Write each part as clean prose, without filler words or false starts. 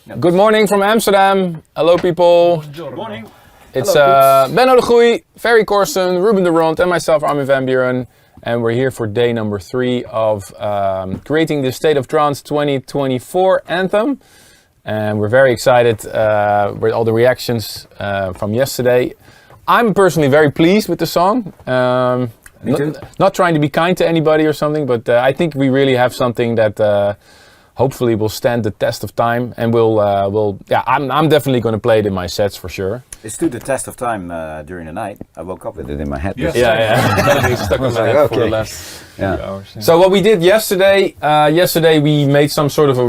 Good morning from Amsterdam. Hello, people. Good morning. It's Benno de Groei, Ferry, Corsten, Ruben de Ronde, and myself, Armin van Buuren. And we're here for day number 3 of creating the State of Trance 2024 anthem. And we're very excited with all the reactions from yesterday. I'm personally very pleased with the song. Not trying to be kind to anybody or something, but I think we really have something that hopefully will stand the test of time, and I'm definitely going to play it in my sets for sure. It stood the test of time during the night. I woke up with it in my head. Yeah. It's stuck in my head for the last few hours. Yeah. So what we did yesterday, we made some sort of a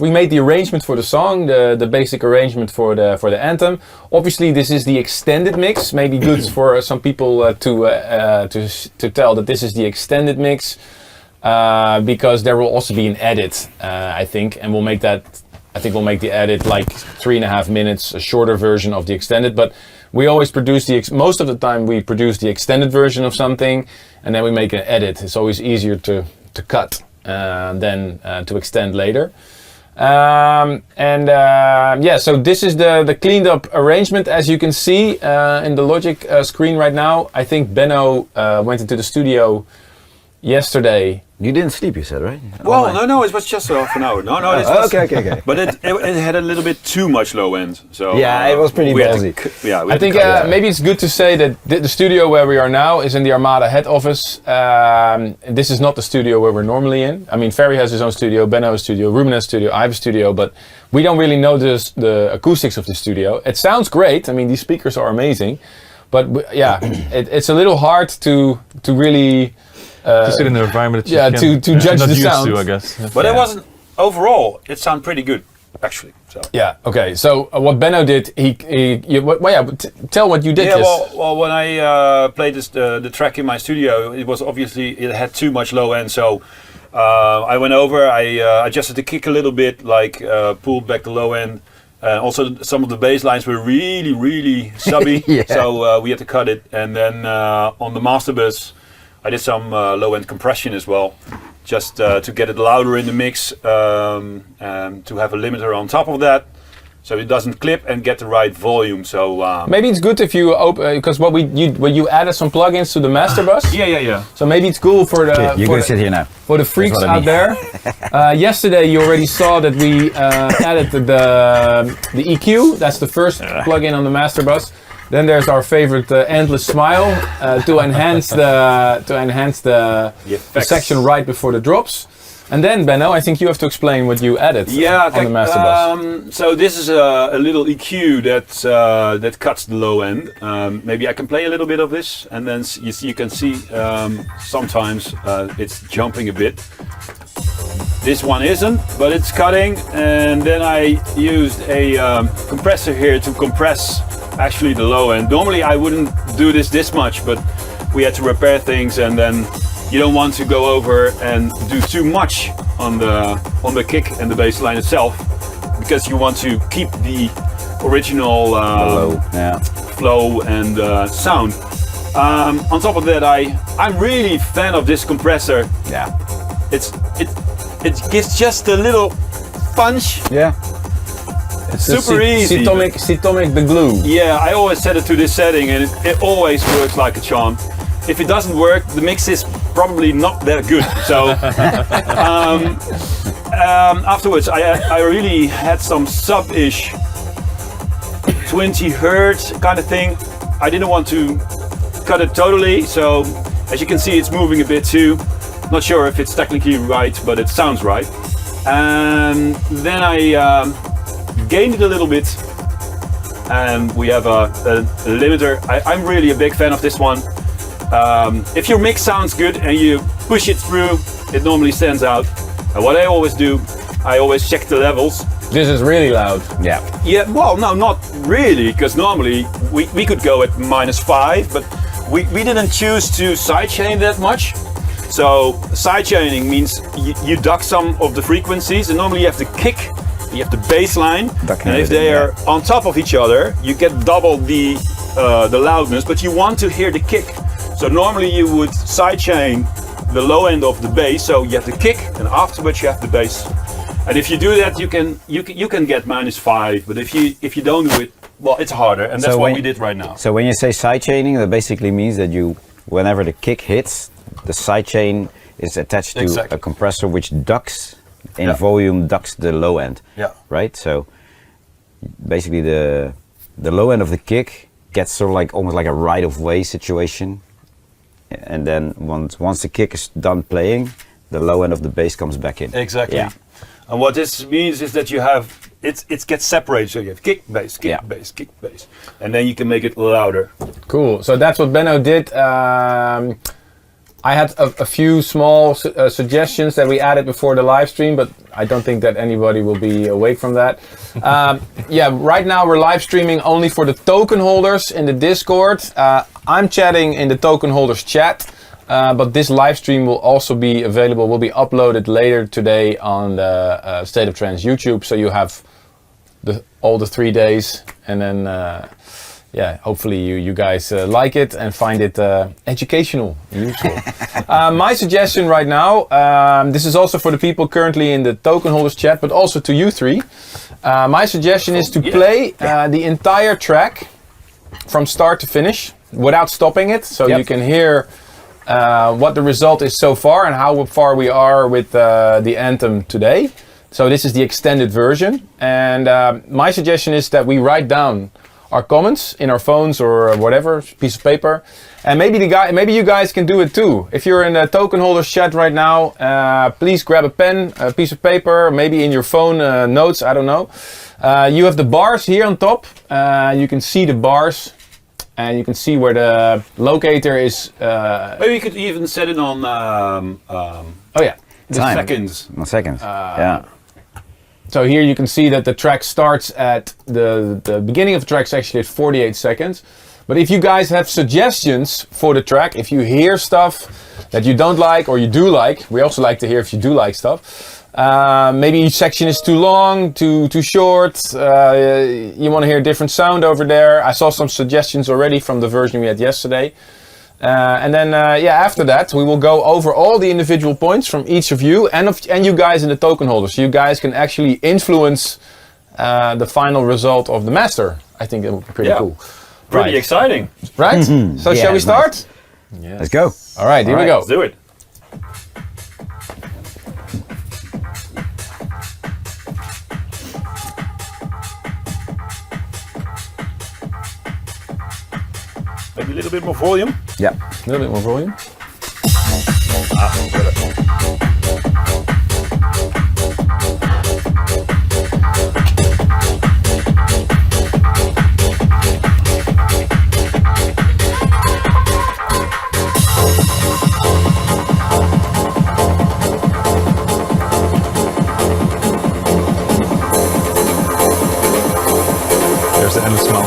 we made the arrangement for the song, the basic arrangement for the anthem. Obviously this is the extended mix, maybe good for some people to tell that this is the extended mix. Because there will also be an edit, I think, and we'll make the edit like 3.5 minutes, a shorter version of the extended. But we always produce most of the time we produce the extended version of something, and then we make an edit. It's always easier to cut than to extend later. So this is the cleaned up arrangement, as you can see in the Logic screen right now. I think Benno went into the studio yesterday. You didn't sleep, you said, right? Well, no, it was just half an hour. Okay. But it had a little bit too much low end. So yeah, it was pretty ballsy. I think maybe it's good to say that the studio where we are now is in the Armada head office. This is not the studio where we're normally in. I mean, Ferry has his own studio, Benno has a studio, Ruben has a studio, I have a studio, but we don't really know the acoustics of the studio. It sounds great. I mean, these speakers are amazing, but it's a little hard to really. To sit in the environment that you to judge the sound, I guess. But it wasn't overall. It sounded pretty good, actually. So. Yeah. Okay. So what Benno did, tell what you did. Yeah. Well, when I played the track in my studio, it had too much low end. So I went over, I adjusted the kick a little bit, pulled back the low end. Also, some of the bass lines were really, really subby. So we had to cut it. And then on the master bus, I did some low-end compression as well, just to get it louder in the mix, to have a limiter on top of that, so it doesn't clip and get the right volume. So maybe it's good if you open, because you added some plugins to the master bus. Yeah. So maybe it's cool for the you're gonna sit here now. For the freaks out there. Yesterday you already saw that we added the EQ. That's the first plugin on the master bus. Then there's our favorite endless smile to enhance the section right before the drops. And then Benno, I think you have to explain what you added on the master bus. So this is a little EQ that cuts the low end. Maybe I can play a little bit of this, and then you can see sometimes it's jumping a bit. This one isn't, but it's cutting. And then I used a compressor here to compress actually the low end. Normally I wouldn't do this much, but we had to repair things, and then you don't want to go over and do too much on the kick and the bass line itself, because you want to keep the original flow and sound. On top of that, I'm really fan of this compressor. Yeah, it gives just a little punch. Yeah. It's super easy. Citomic the glue. Yeah, I always set it to this setting, and it always works like a charm. If it doesn't work, the mix is probably not that good. So afterwards, I really had some sub-ish 20 hertz kind of thing. I didn't want to cut it totally, so as you can see, it's moving a bit too. Not sure if it's technically right, but it sounds right. And then I gained it a little bit, and we have a limiter. I'm really a big fan of this one. If your mix sounds good and you push it through, it normally stands out. And what I always do, I always check the levels. This is really loud. Yeah. Yeah, well, no, not really, because normally we could go at -5, but we didn't choose to sidechain that much. So sidechaining means you duck some of the frequencies, and normally you have the kick, you have the bass line, and if they are on top of each other, you get double the loudness, but you want to hear the kick. So normally you would sidechain the low end of the bass, so you have the kick, and afterwards you have the bass. And if you do that, you can get -5. But if you don't do it, well, it's harder, and that's what we did right now. So when you say sidechaining, that basically means that whenever the kick hits, the sidechain is attached to a compressor which ducks in volume, ducks the low end. Yeah. Right. So basically, the low end of the kick gets sort of like almost like a right of way situation, and then once the kick is done playing, the low end of the bass comes back in. Exactly. Yeah. And what this means is that you have it gets separated. So you have kick bass, kick bass, kick bass, and then you can make it louder. Cool. So that's what Benno did. I had a few small suggestions that we added before the live stream, but I don't think that anybody will be awake from that. Right now we're live streaming only for the token holders in the Discord. I'm chatting in the token holders chat, but this live stream will also be available, will be uploaded later today on the State of Trance YouTube, so you have all the 3 days, and then hopefully you guys like it and find it educational and useful. My suggestion right now, this is also for the people currently in the token holders chat, but also to you three. My suggestion is to play the entire track from start to finish without stopping it, so you can hear what the result is so far and how far we are with the anthem today. So this is the extended version, and my suggestion is that we write down our comments in our phones or whatever, piece of paper, and maybe you guys can do it too. If you're in the token holders chat right now, please grab a pen, a piece of paper, maybe in your phone notes, I don't know. You have the bars here on top. You can see the bars, and you can see where the locator is. Maybe you could even set it on. Seconds. On seconds. So here you can see that the track starts at the beginning of the track is actually at 48 seconds. But if you guys have suggestions for the track, if you hear stuff that you don't like or you do like, we also like to hear if you do like stuff. Maybe each section is too long, too short. You want to hear a different sound over there. I saw some suggestions already from the version we had yesterday. And then after that we will go over all the individual points from each of you and you guys in the token holders. So you guys can actually influence the final result of the master. I think that would be pretty cool. Pretty exciting. Right? So shall we start? Nice. Yes. Let's go. All right, here we go. Let's do it. Maybe a little bit more volume. Yeah. A little bit more volume. There's the endless smell.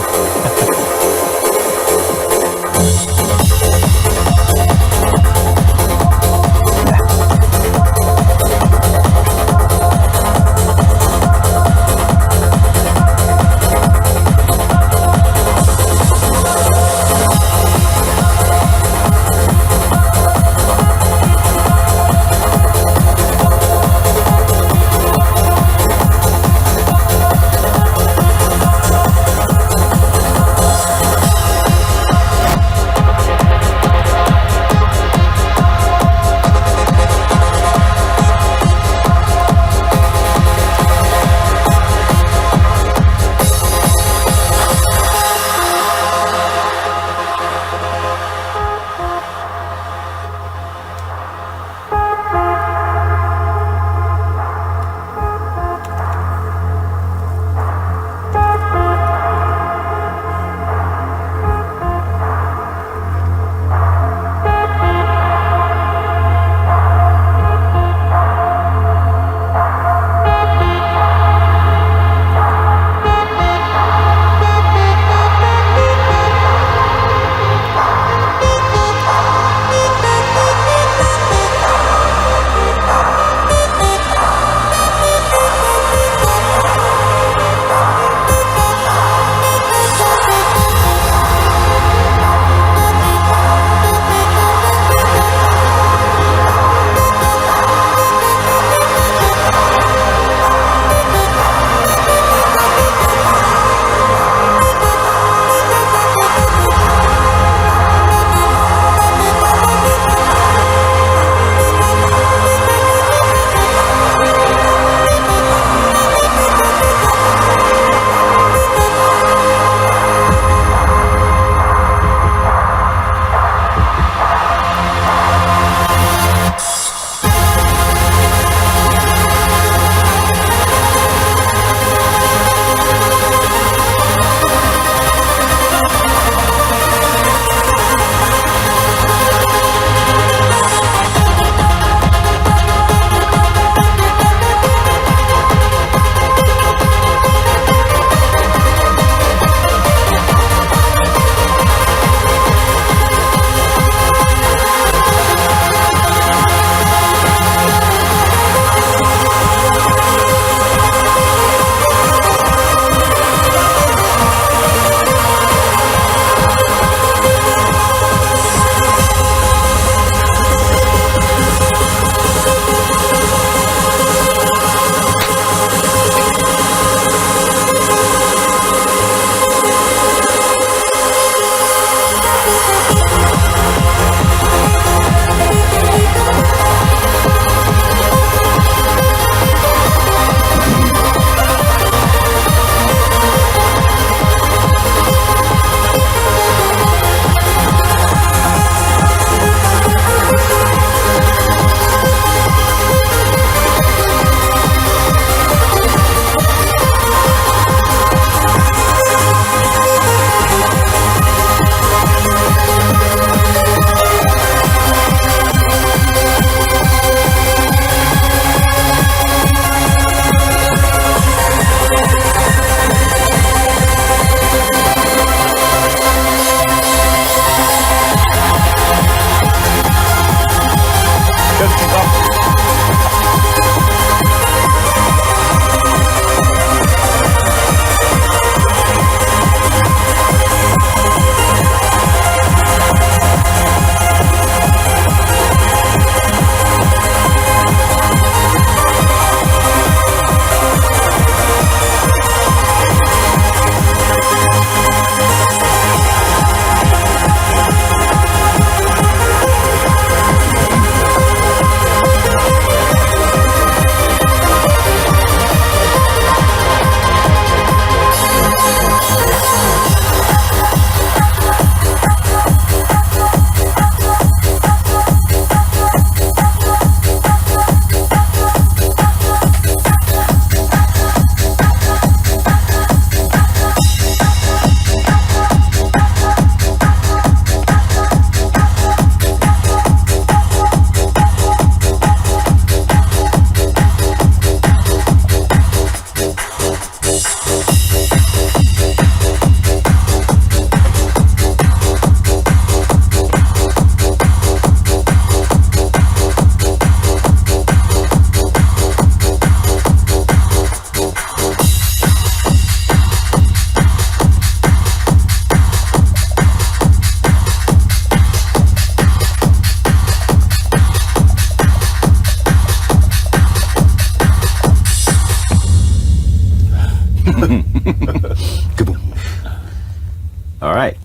All right.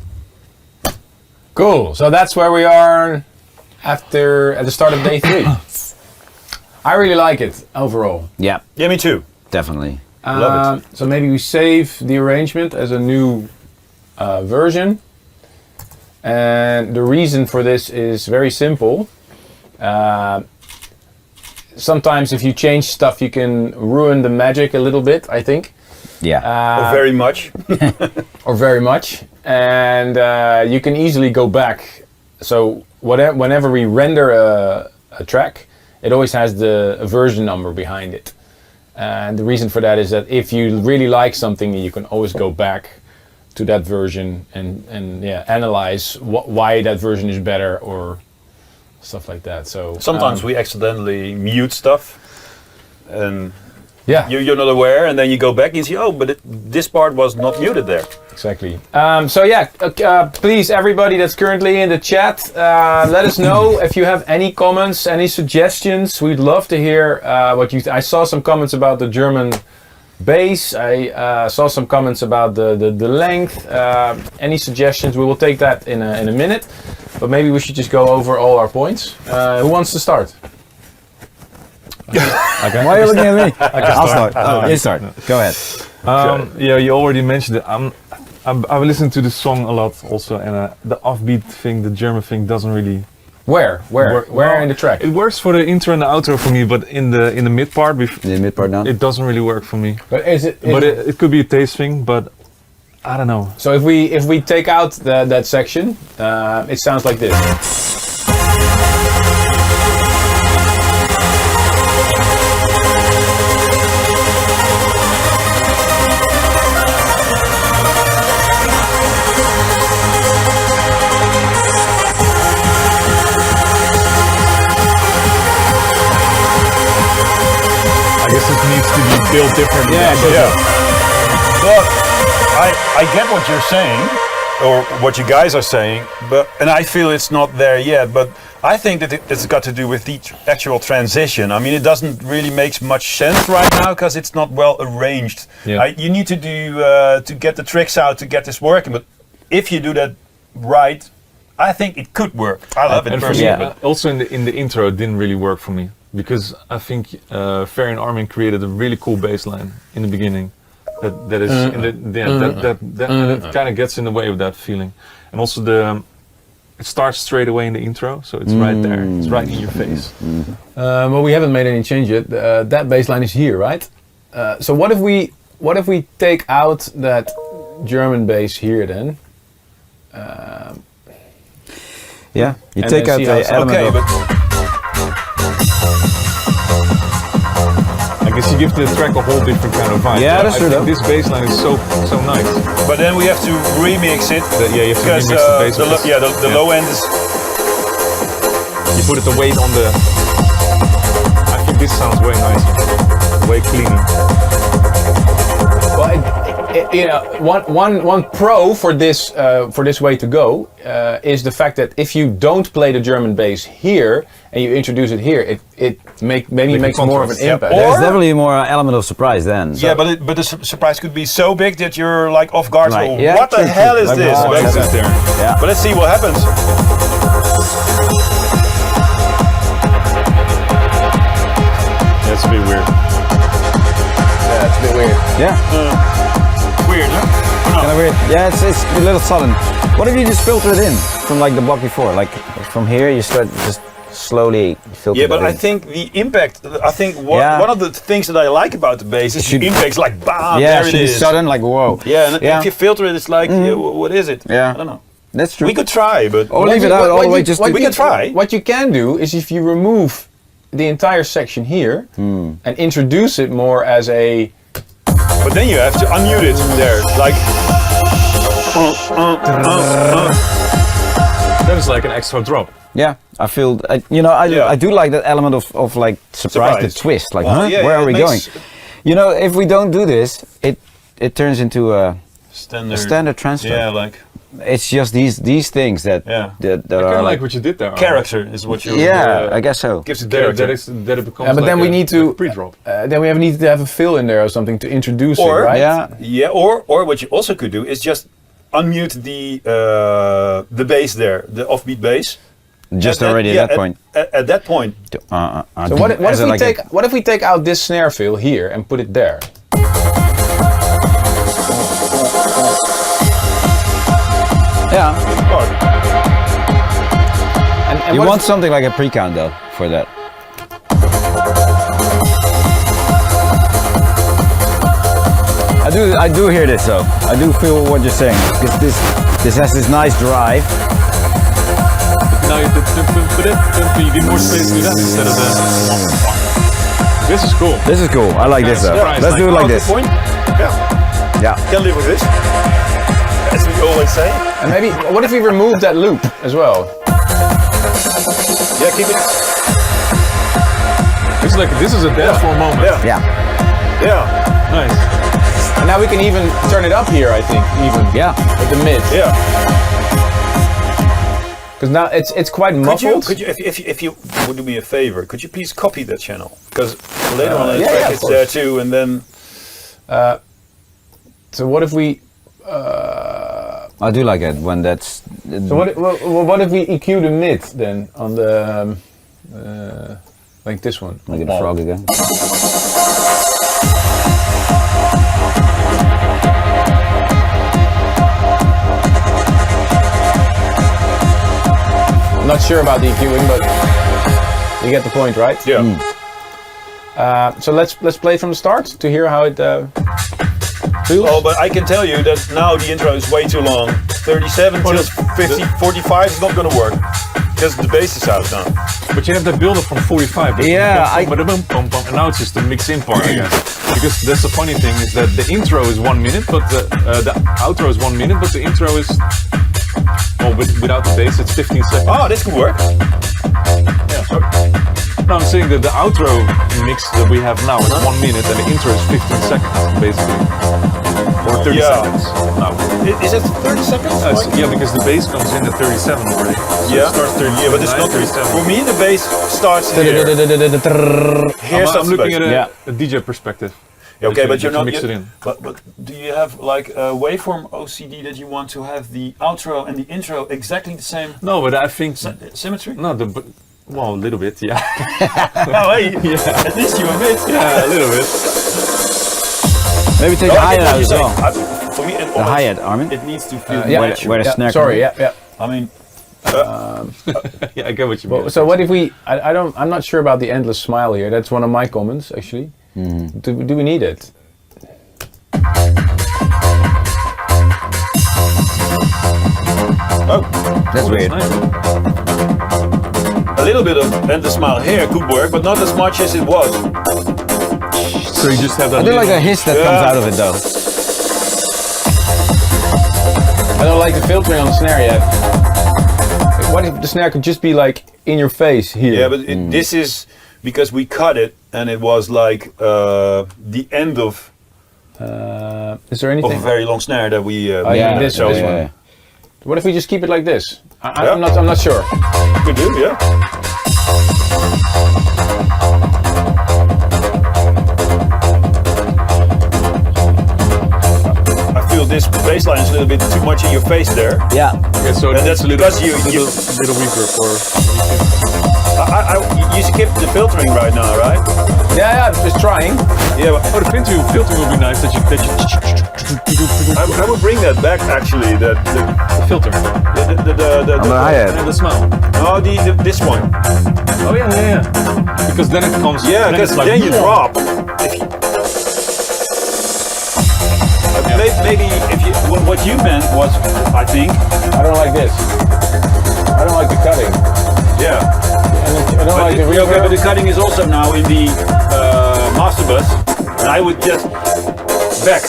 Cool. So that's where we are at the start of day 3. I really like it overall. Yeah. Yeah, me too. Definitely. Love it. So maybe we save the arrangement as a new version. And the reason for this is very simple. Sometimes if you change stuff, you can ruin the magic a little bit, I think. Yeah. Or very much. Or very much. And you can easily go back. So whenever we render a track, it always has a version number behind it. And the reason for that is that if you really like something, you can always go back to that version and analyze why that version is better or stuff like that. So sometimes we accidentally mute stuff, and yeah, you're not aware, and then you go back and you see, oh, but this part was not muted there. Exactly. So yeah, please, everybody that's currently in the chat, let us know if you have any comments, any suggestions. We'd love to hear what you. I saw some comments about the German bass. I saw some comments about the length. Any suggestions? We will take that in a minute. But maybe we should just go over all our points. Who wants to start? Okay. Why are you looking at me? I'll start. You start. Go ahead. Yeah, you already mentioned it. I've listened to the song a lot also, and the offbeat thing, the German thing, doesn't really. Where in the track? It works for the intro and the outro for me, but in the mid part, The mid part down. it doesn't really work for me. But It could be a taste thing, but I don't know. So if we take out that section, it sounds like this. I guess it needs to be built differently. Well, I get what you're saying, or what you guys are saying, and I feel it's not there yet, but I think that it's got to do with the actual transition. I mean, it doesn't really make much sense right now because it's not well arranged. Yeah. You need to do to get the tricks out to get this working, but if you do that right, I think it could work. I love it And for me, personally. but also in the intro, it didn't really work for me because I think Ferry and Armin created a really cool bass line in the beginning. That is that kind of gets in the way of that feeling, and also it starts straight away in the intro, so it's right there, it's right in your face. Well, we haven't made any change yet. That bass line is here, right? So what if we take out that German bass here then? Yeah, you And take then out see how the it sounds. element Okay, of... but I guess you give the track a whole different kind of vibe. Yeah, that's I true think though. this bass line is so nice. but then we have to remix it. Yeah, you have to Because remix the bass. with this. the low end is. You put the weight on the. I think this sounds way nicer, way cleaner. Well, you know, one pro for this way to go is the fact that if you don't play the German bass here and you introduce it here, it maybe makes more of an contrast, yeah. impact. Or- There's definitely more element of surprise then. So. Yeah, but the surprise could be so big that you're like off guard. Right. Oh, Yeah, what the true, hell true. is Like this? what But- happened there. Yeah. But let's see what happens. Yeah, it's a bit weird. Yeah, it's a bit weird. Yeah, Weird, huh? Or not? kind of weird. Yeah, it's a little sudden. What if you just filter it in from like the block before? Like from here, you start just slowly filter Yeah, but it I in. think the impact. I think Yeah. one of the things that I like about the bass is Should- the impact's like bam, yeah, there it it should be is. sudden, like whoa. Yeah, and Yeah. if you filter it, it's like what is it? Yeah. I don't know. That's true. We could try, but Or leave it out all the way. Just we can try. What you can do is if you remove the entire section here and introduce it more as a But then you have to unmute it there, like. That is like an extra drop. Yeah, I feel. Yeah. I do like that element of like surprise, the twist. Like, Well, huh? yeah, Where yeah, are we it going? makes- You know, if we don't do this, it turns into a Standard. standard trance track. Yeah, like. it's just these things that Yeah. that I kind are of like what you did there. Armin. Character is what you. yeah, I guess so. Gives it That, character. that it becomes. Yeah, but like then we need to pre-drop. then we need to have a fill in there or something to introduce Or- it, right? Yeah, Or what you also could do is just unmute the bass there, the offbeat bass. just At- already yeah, at that point. At that point, So what if we take out this snare fill here and put it there? Yeah, And you what want if- something like a pre-count though for that. I do hear this though. I do feel what you're saying. Because this has this nice drive. Now you give more space to that instead of the. This is cool. This is cool. I like this though. surprise, Let's do it like good this. point. Yeah, Yeah. can live with this. As we always say. and maybe what if we remove that loop as well? Yeah, keep it. It's like this is a dance floor moment. Yeah, Yeah. yeah, Nice. And now we can even turn it up here, I think, even Yeah. with the mid. yeah. Because now it's quite muffled. Could you, if you would do me a favor, could you please copy that channel? Because later on in the yeah, track yeah, of it's there too, and then So what if we I do like it when that's. so what if we EQ the mid then on the like this one? Look at the frog again. I'm not sure about the EQing, but you get the point, right? yeah. So let's play it from the start to hear how it feels. Oh, but I can tell you that now the intro is way too long. 37 till 50, 45 is not going to work because the bass is out now. But you have that build up from 45. Yeah, and now it's just the mix-in part, I guess. Because that's the funny thing is that the intro is 1 minute, but the outro is 1 minute, but the intro is without the bass, it's 15 seconds. Ah, this could work. Yeah, sorry. No, I'm saying that the outro mix that we have now is 1 minute and the intro is 15 seconds, basically. Or 30 Yeah. seconds. No. Is it 30 seconds? Yeah, because the bass comes in at 37 already. So Yeah. it starts 39, Yeah, but it's not 37. For me, the bass starts here. Here starts I'm looking the at bass. a DJ perspective. Yeah, okay, but you you're not. mix it in. But do you have like a waveform OCD that you want to have the outro and the intro exactly the same No, but I think symmetry? no, well, a little bit, yeah. Oh, hey, at least you admit. Yeah, a little bit. Maybe take No, the I get hi-hat what out as you're well. saying. For me, The hi-hat, Armin. it needs to feel yeah. natural. Where the snare Sorry, comes yeah. I mean, Yeah, I get what you mean. Well, so what if we? I'm not sure about the endless smile here. That's one of my comments actually. Do we need it? oh, That's weird. Nice. a little bit of endless smile here could work, but not as much as it was. So you just have that. I do like little- a hiss that Yeah. comes out of it though. I don't like the filtering on the snare yet. What if the snare could just be like in your face here? Yeah, but this is because we cut it and it was like the end of Is there a anything? very long snare that we. yeah, this chose. one. What if we just keep it like this? Yeah. I'm not sure. Could do, yeah. I feel this bass line is a little bit too much in your face there. Yeah. Yeah, so And that's that's a little, because you little reverb or. you skipped the filtering right now, right? Yeah, just trying. Yeah, but Oh, the filtering will be nice that you I would bring that back actually. The filter On the hi-hat. and the smell. no, this one. Oh yeah. Because then it comes. Yeah, then because it's like, then you drop. Maybe if you what you meant was, I think, I don't like this. I don't like the cutting. yeah. And I don't like the Okay, but reverb. the cutting is also now in the master bus, and I would just back.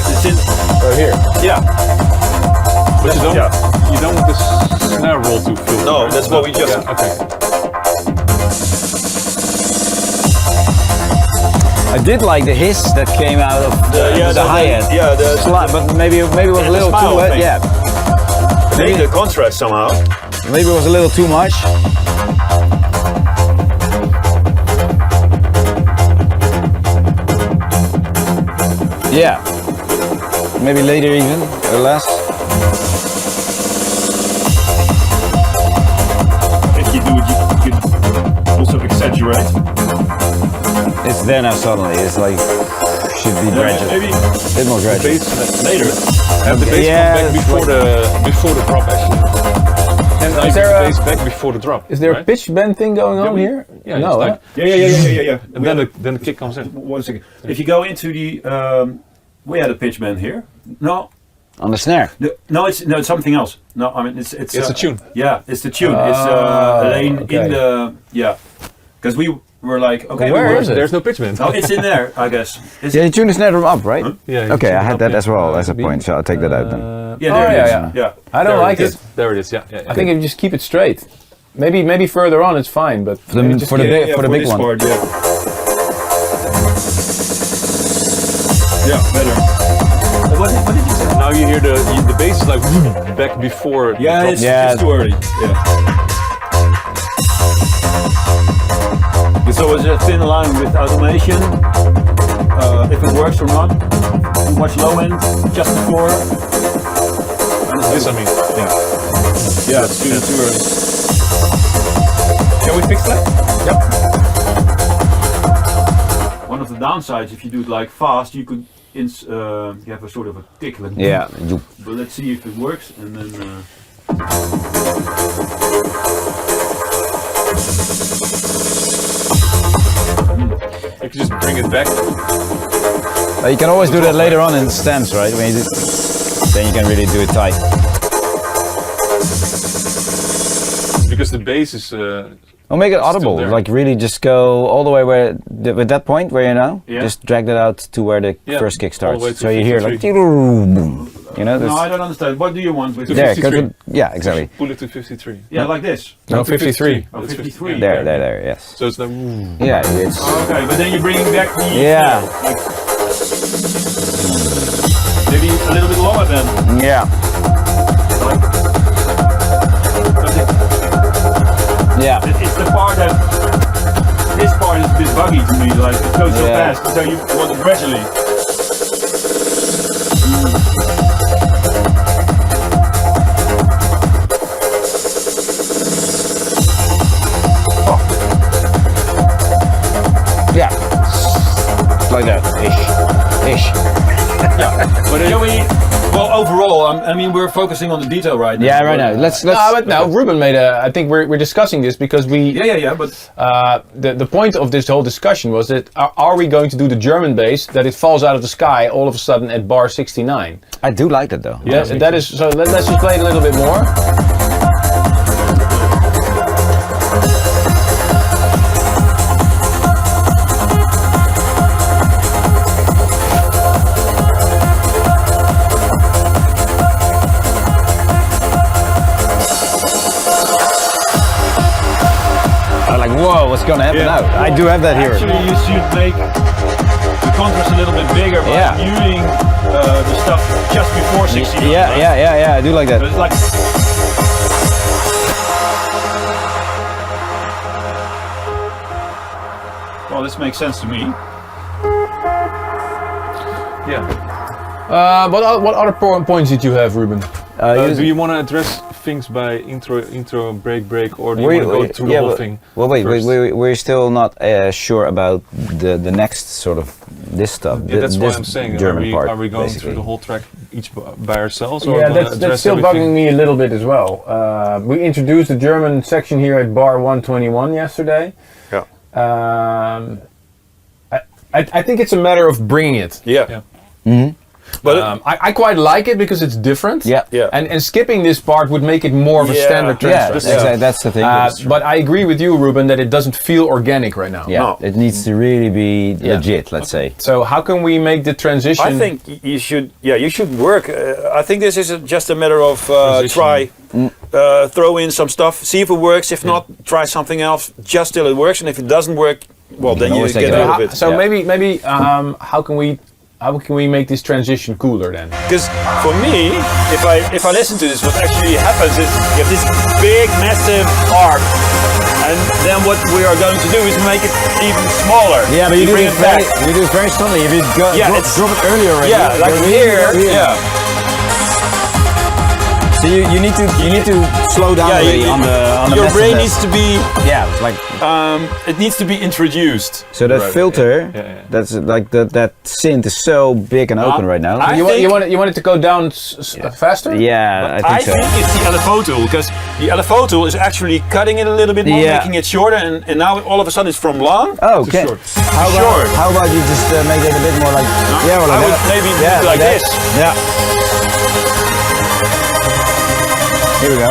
It's in, Right here. yeah. But you don't. Yeah. You don't want the snare roll to filter. No, that's what we just. Yeah, okay. I did like the hiss that came out of the hi-hat. Yeah, but maybe it was a little smile too thing. yeah. maybe the contrast somehow. Maybe it was a little too much. Yeah. Maybe later even, or less. If you do it, you can also exaggerate. It's there now suddenly. It's like should be gradual. Maybe A bit more gradual. Bass later. have the bass Yeah, come back before the drop actually. And Is there the bass back before the drop. Is there a right? pitch bend thing going on here? Yeah, No, it's like, Yeah. and then the kick comes in. 1 second. If you go into the, we had a pitch bend here. No, On the snare. it's something else. No, I mean it's It's a tune. Yeah, it's the tune. It's a lane okay. in the because we were like, okay, Where is it? There's no pitch bend. No, it's in there, I guess. It's, Yeah, you tune the snare drum up, right? Yeah. you Okay, tune I it had up, that yeah. as well as a B. point, so I'll take that out then. yeah, there Oh, it is. yeah. Yeah. I don't like it. There it is. Yeah. I think if you just keep it straight. Maybe further on it's fine, but maybe just for the keep- big- for the big this one. part, yeah. Yeah, better. What did you say? Now you hear the bass is like back before. the Yeah, drop. it's too early. Yeah. So it's a thin line with automation. If it works or not. Too much low end just before. This I mean. Yeah, it's too early. Can we fix that? Yep. One of the downsides, if you do it like fast, you could you have a sort of a tick. Like, Yeah, But let's see if it works, and then. You can just bring it back. you can always do that later on in stems, right? When you do, then you can really do it tight. Because the bass is. Or make it audible, there. like really just go all the way with that point where you're now, Yeah. just drag that out to where the Yeah, first kick all starts. the way to So you hear like, 53. boom, you know, No, I that's, don't understand. What do you want with there, 53. yeah, exactly. Pull it to 53. Yeah, like this. No, 53. Oh, That's 53. There, yes. So it's like. Yeah, it's, Okay, but then you bring back the. Yeah. Like, maybe a little bit longer then. yeah, Like, yeah. it's the part that. This part is a bit buggy to me. Like it goes so Yeah. fast, so you want it gradually. Yeah, like that, ish. But can we? Well, overall, I mean, we're focusing on the detail right now. Yeah, right now. Let's. No, but now Ruben made I think we're discussing this because we. Yeah, but The point of this whole discussion was that are we going to do the German bass that it falls out of the sky all of a sudden at bar 69? I do like that though. Yeah, that is so. Let's just play it a little bit more. I'm like, whoa, what's gonna happen now? I do have that here. actually, you should make the contrast a little bit bigger by Yeah. viewing the stuff just before 60. Yeah, I do like But that. it's like. Well, this makes sense to me. Yeah. What other points did you have, Ruben? Do you want to address things by intro, break, or do you want to go through the whole thing? Well, wait, first? we're still not sure about the next sort of this stuff. Yeah, that's why this I'm saying. German part, are we going basically. through the whole track each by ourselves? Or Yeah, gonna that's address still everything? bugging me a little bit as well. We introduced the German section here at bar 121 yesterday. Yeah. I think it's a matter of bringing it. Yeah. Mm-hmm. But I quite like it because it's different. Yeah. And skipping this part would make it more of a Yeah. standard Yeah, transfer. exactly. That's the thing. But I agree with you, Ruben, that it doesn't feel organic right now. Yeah, No. it needs to really be legit. Let's say. So how can we make the transition? I think you should. Yeah, you should work. I think this is just a matter of Transition. throw in some stuff, see if it works. If not, try something else just till it works. And if it doesn't work, Well, then you always get take it rid out. of it. So Yeah. maybe how can we make this transition cooler then? Because for me, if I listen to this, what actually happens is you have this big, massive arc, and then what we are going to do is make it even smaller. Yeah, but you do bring it it back. you do it very slowly. If you drop it earlier already. Yeah, like here. Yeah. So you need to slow down already on the your brain massiveness. needs to be. Yeah, like It needs to be introduced. so that Right, filter. yeah. That's like that synth is so big and open right now. I You think- want it to go down faster? yeah, I I think so. think it's the LFO tool, because the LFO tool is actually cutting it a little bit more, Yeah. making it shorter, and now all of a sudden it's from long. Oh, okay. short. Short. How about you just make it a bit more like I would maybe do it like that. this. Yeah. Here we go.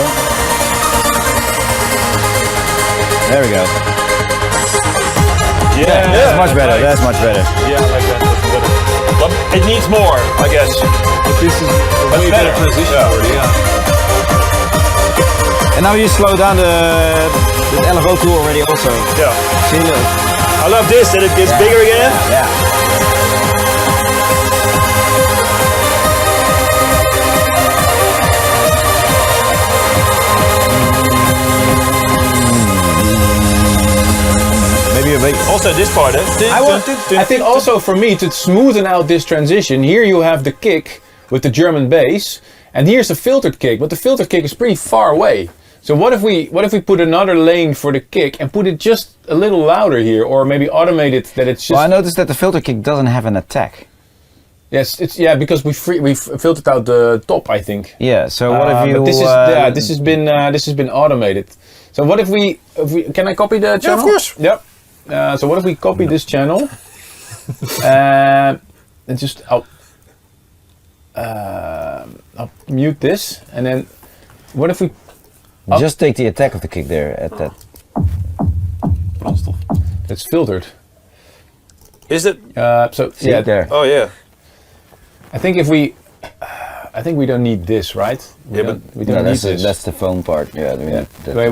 There we go. Yeah, That's much better. Like, That's much better. Yeah, I like that. That's better. but it needs more, I guess. But this is a way better. better transition Yeah. already. Yeah. And now you slow down the LFO tool already also. Yeah. See, look. I love this, that it gets bigger again. Yeah. Maybe a bit. Also this part, I think also for me to smoothen out this transition, here you have the kick with the German bass, and here's the filtered kick, but the filtered kick is pretty far away. So what if we put another lane for the kick and put it just a little louder here, or maybe automate it that it's just Well, I noticed that the filter kick doesn't have an attack. yes, it's because we filtered out the top, I think. Yeah. So what if you? But this has been automated. So what if we can I copy the channel? of course. Yep. So what if we copy this channel and just I'll mute this, and then what if we Just take the attack of the kick there at that. it's filtered. Is it? So See yeah, there. Oh yeah. I think we don't need this, right? Yeah, but we don't need this. That's the phone part. Yeah. We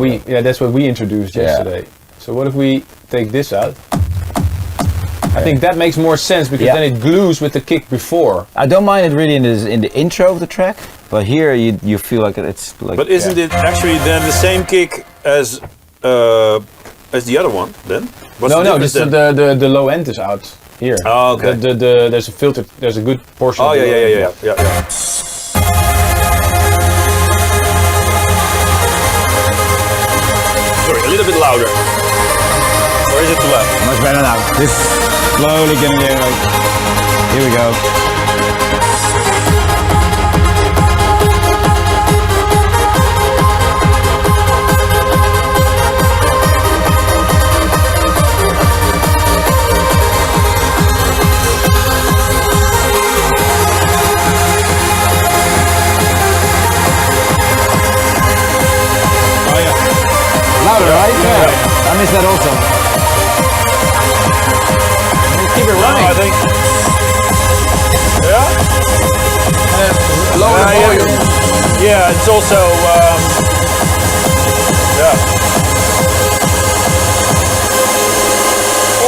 need that. That's what we introduced Yeah. yesterday. So what if we take this out? I think that makes more sense because Yeah. then it glues with the kick before. I don't mind it really in the intro of the track, but here you feel like it's like. But isn't it actually then the same kick as the other one then? What's No, the no, difference this, then? the low end is out here. Oh, okay. There's a filter. There's a good portion. Oh of the yeah, low yeah, end. yeah, yeah, yeah. Sorry, a little bit louder. Or is it too loud? much better now. This slowly getting there. Like, here we go. Louder, right? Yeah. I missed that also. Keep it running. I think. Yeah? Lower the volume. Yeah, it's also. Yeah.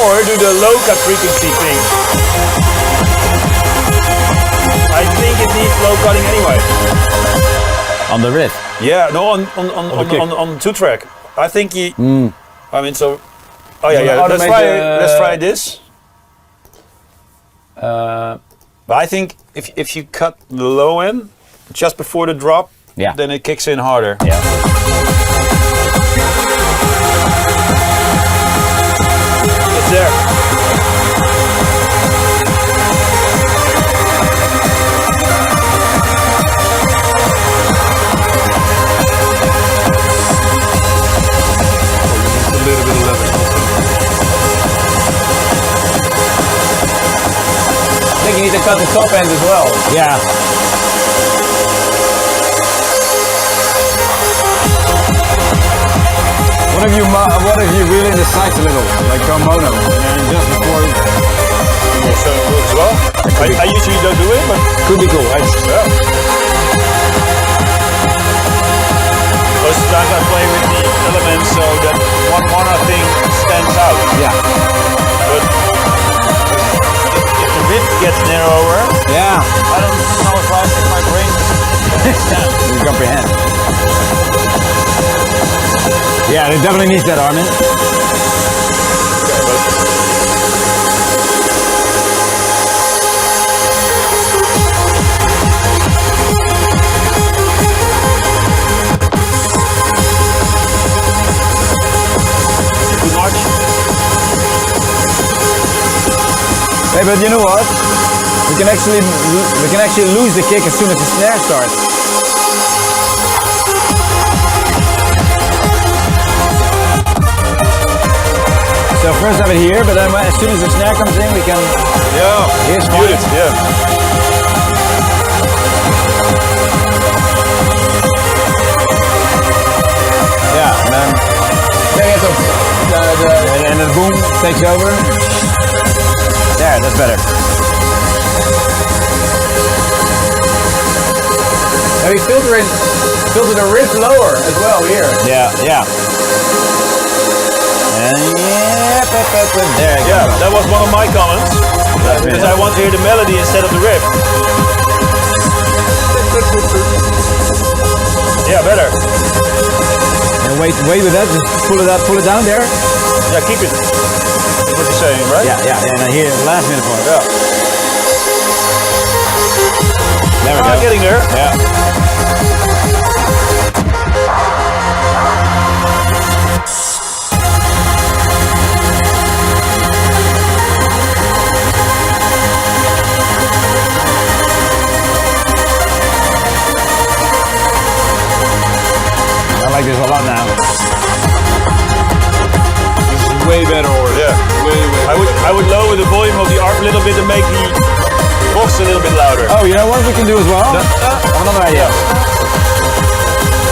Or do the low cut frequency thing. I think it needs low cutting anyway. On the riff. Yeah, no, on two track. I think he. I mean, so. Oh yeah, yeah. Let's try this. But I think if you cut the low end just before the drop, Yeah. then it kicks in harder. Yeah. It's there. A little bit of leather also. I think you need to cut the top end as well. Yeah. What if you reel in the sights a little, like go mono, and just before So it works well. I usually don't do it, but could be cool, right? yeah. Oh, most times I play with the elements so that one mono thing stands out. Yeah. But if the riff gets narrower, Yeah. I don't know if my brain understands. You comprehend. Yeah, it definitely needs that, Armin. Too much. Hey, but you know what? We can actually lose the kick as soon as the snare starts. So first have it here, but then as soon as the snare comes in, we can. Yeah. Here's Mute it. fine. Yeah. Yeah, and then and then boom takes over. There, that's better. And we filter the riff lower as well here. Yeah, yeah. And yeah, there you Yeah, go. that was one of my comments. Because I want to hear the melody instead of the riff. Yeah, better. And wait with that. Just pull it down there. Yeah, keep it. That's what you're saying, right? Yeah. And then here, the last minute point. Yeah. There we go. Getting there. Yeah. I like this a lot now. This is way better order. Yeah. Way. I would lower the volume of the arp a little bit and make the box a little bit louder. Oh, you know what we can do as well? I have another idea.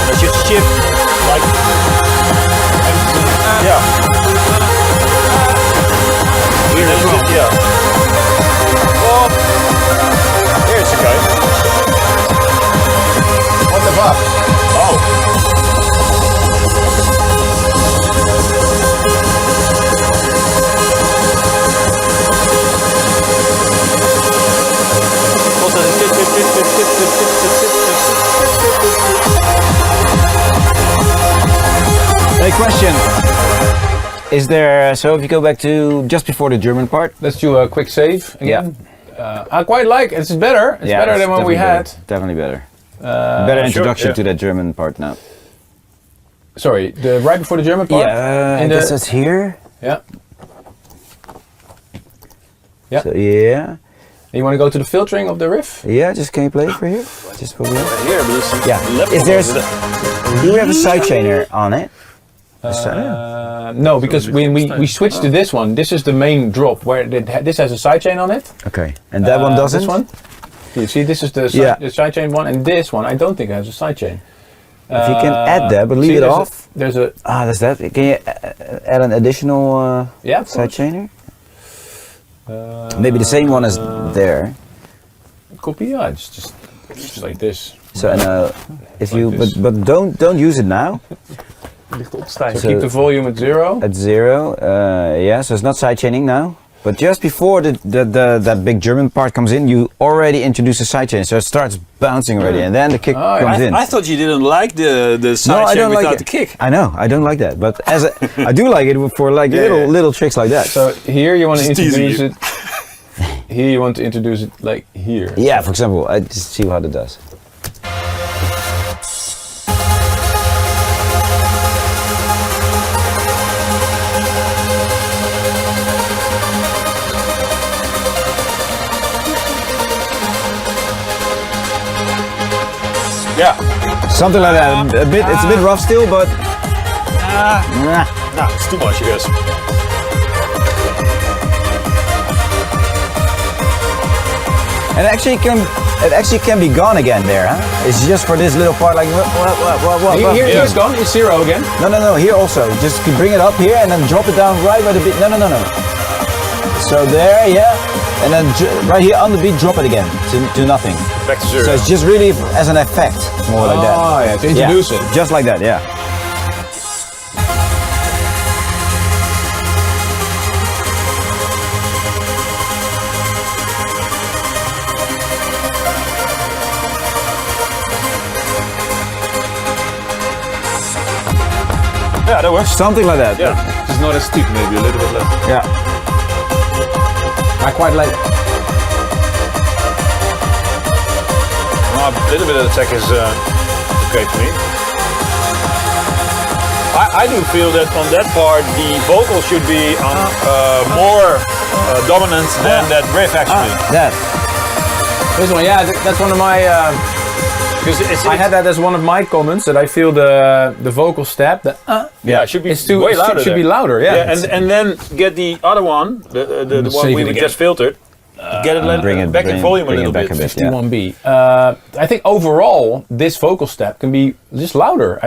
That should shift like. Yeah. Here as well. Yeah. Well, here it's okay. What the fuck? Oh. Hey, question. Is there, so if you go back to just before the German part? Let's do a quick save again. I quite like it. It's better. It's better than what we had. Definitely better. Better introduction to that German part now. Sorry, the right before the German part? Yeah, I guess that's here. Yeah. Yeah. So, yeah. You want to go to the filtering of the riff? Yeah, just can you play it for here? Just for me. Here, but it's Yeah. Is there, do we have a sidechainer on it? No, because when we switched to this one, this is the main drop where this has a sidechain on it. Okay. And that one doesn't? This one? You see, this is the sidechain one, and this one I don't think has a sidechain. If you can add that, but leave it off. There's a that's that. Can you add an additional sidechainer? Maybe the same one as there. Copy, yeah, it's just like this. So if you but don't use it now. So keep the volume at 0. At 0, yeah. So it's not sidechaining now. But just before that big German part comes in, you already introduce a sidechain, so it starts bouncing already, and then the kick comes in. I thought you didn't like the sidechain without the kick. I know, I don't like that, but I do like it for like little tricks like that. So here you want to introduce it. Here you want to introduce it like here. Yeah, for example, I just see how that does. Yeah. Something like that. It's a bit rough still, but nah, it's too much, I guess. And it actually can be gone again there, huh? It's just for this little part, like what? Here it's gone. It's 0 again. No. Here also, just bring it up here and then drop it down right by the beat. No. So there, yeah, and then right here on the beat, drop it again to nothing. Back to 0. So it's just really as an effect, more like that. Oh yeah, to introduce it. Just like that, yeah. Yeah, that works. Something like that. Yeah. It's not as steep, maybe a little bit less. Yeah. I quite like. A little bit of attack is okay for me. I do feel that on that part the vocal should be on more dominant than that riff actually. That. This one, yeah, that's one of my. Because I had that as one of my comments that I feel the vocal step, yeah, it should be it's too way louder. should be louder, yeah. Yeah, and then get the other one, the one we just filtered, get it back in volume a little bit. 51B. I think overall this vocal step can be just louder.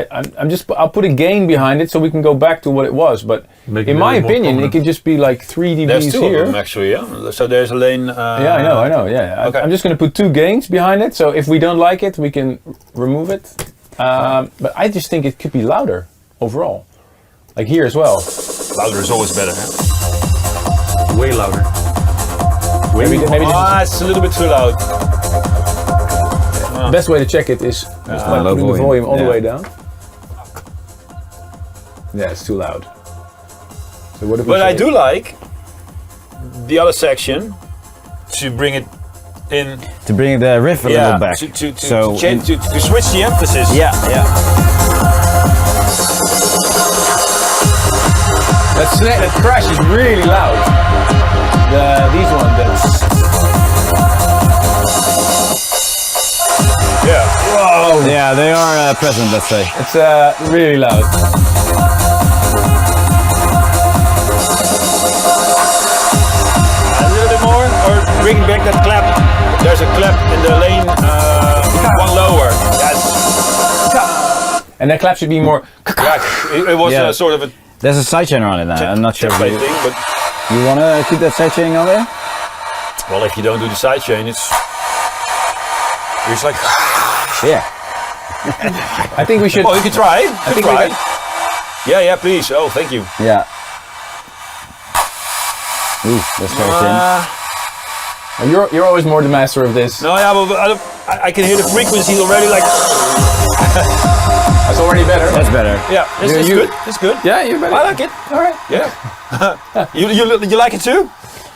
I'll put a gain behind it so we can go back to what it was. But in my opinion, it could just be like 3 dBs There's 2 here. of them actually, yeah. So there's a lane. Yeah, I know. Yeah, Okay. I'm just going to put 2 gains behind it. So if we don't like it, we can remove it. But I just think it could be louder overall, like here as well. Louder is always better. Huh? Way louder. Maybe It's a little bit too loud. the best way to check it is just by putting the volume all the way down. Yeah, it's too loud. So what if we But I say- do like the other section to bring it in. To bring the riff a little back. To switch the emphasis. Yeah. that crash is really loud. These ones, Yeah. whoa, Yeah, they are present, let's say. it's really loud. A little bit more, or bring back that clap. There's a clap in the lane, one lower. And that clap should be more. It was Yeah. sort of a There's a sidechain on it now. I'm not sure if template you, thing, but you want to keep that sidechain on there? well, if you don't do the sidechain, it's like. Yeah. I think we should. Oh, you can try. I think we could- Yeah, please. Oh, thank you. Yeah. Ooh, that's sidechain. You're always more the master of this. No, yeah, but I can hear the frequencies already. Like, That's already better. That's better. yeah, it's good. It's good. Yeah, you're better. I like it. All right. Yeah. you like it too?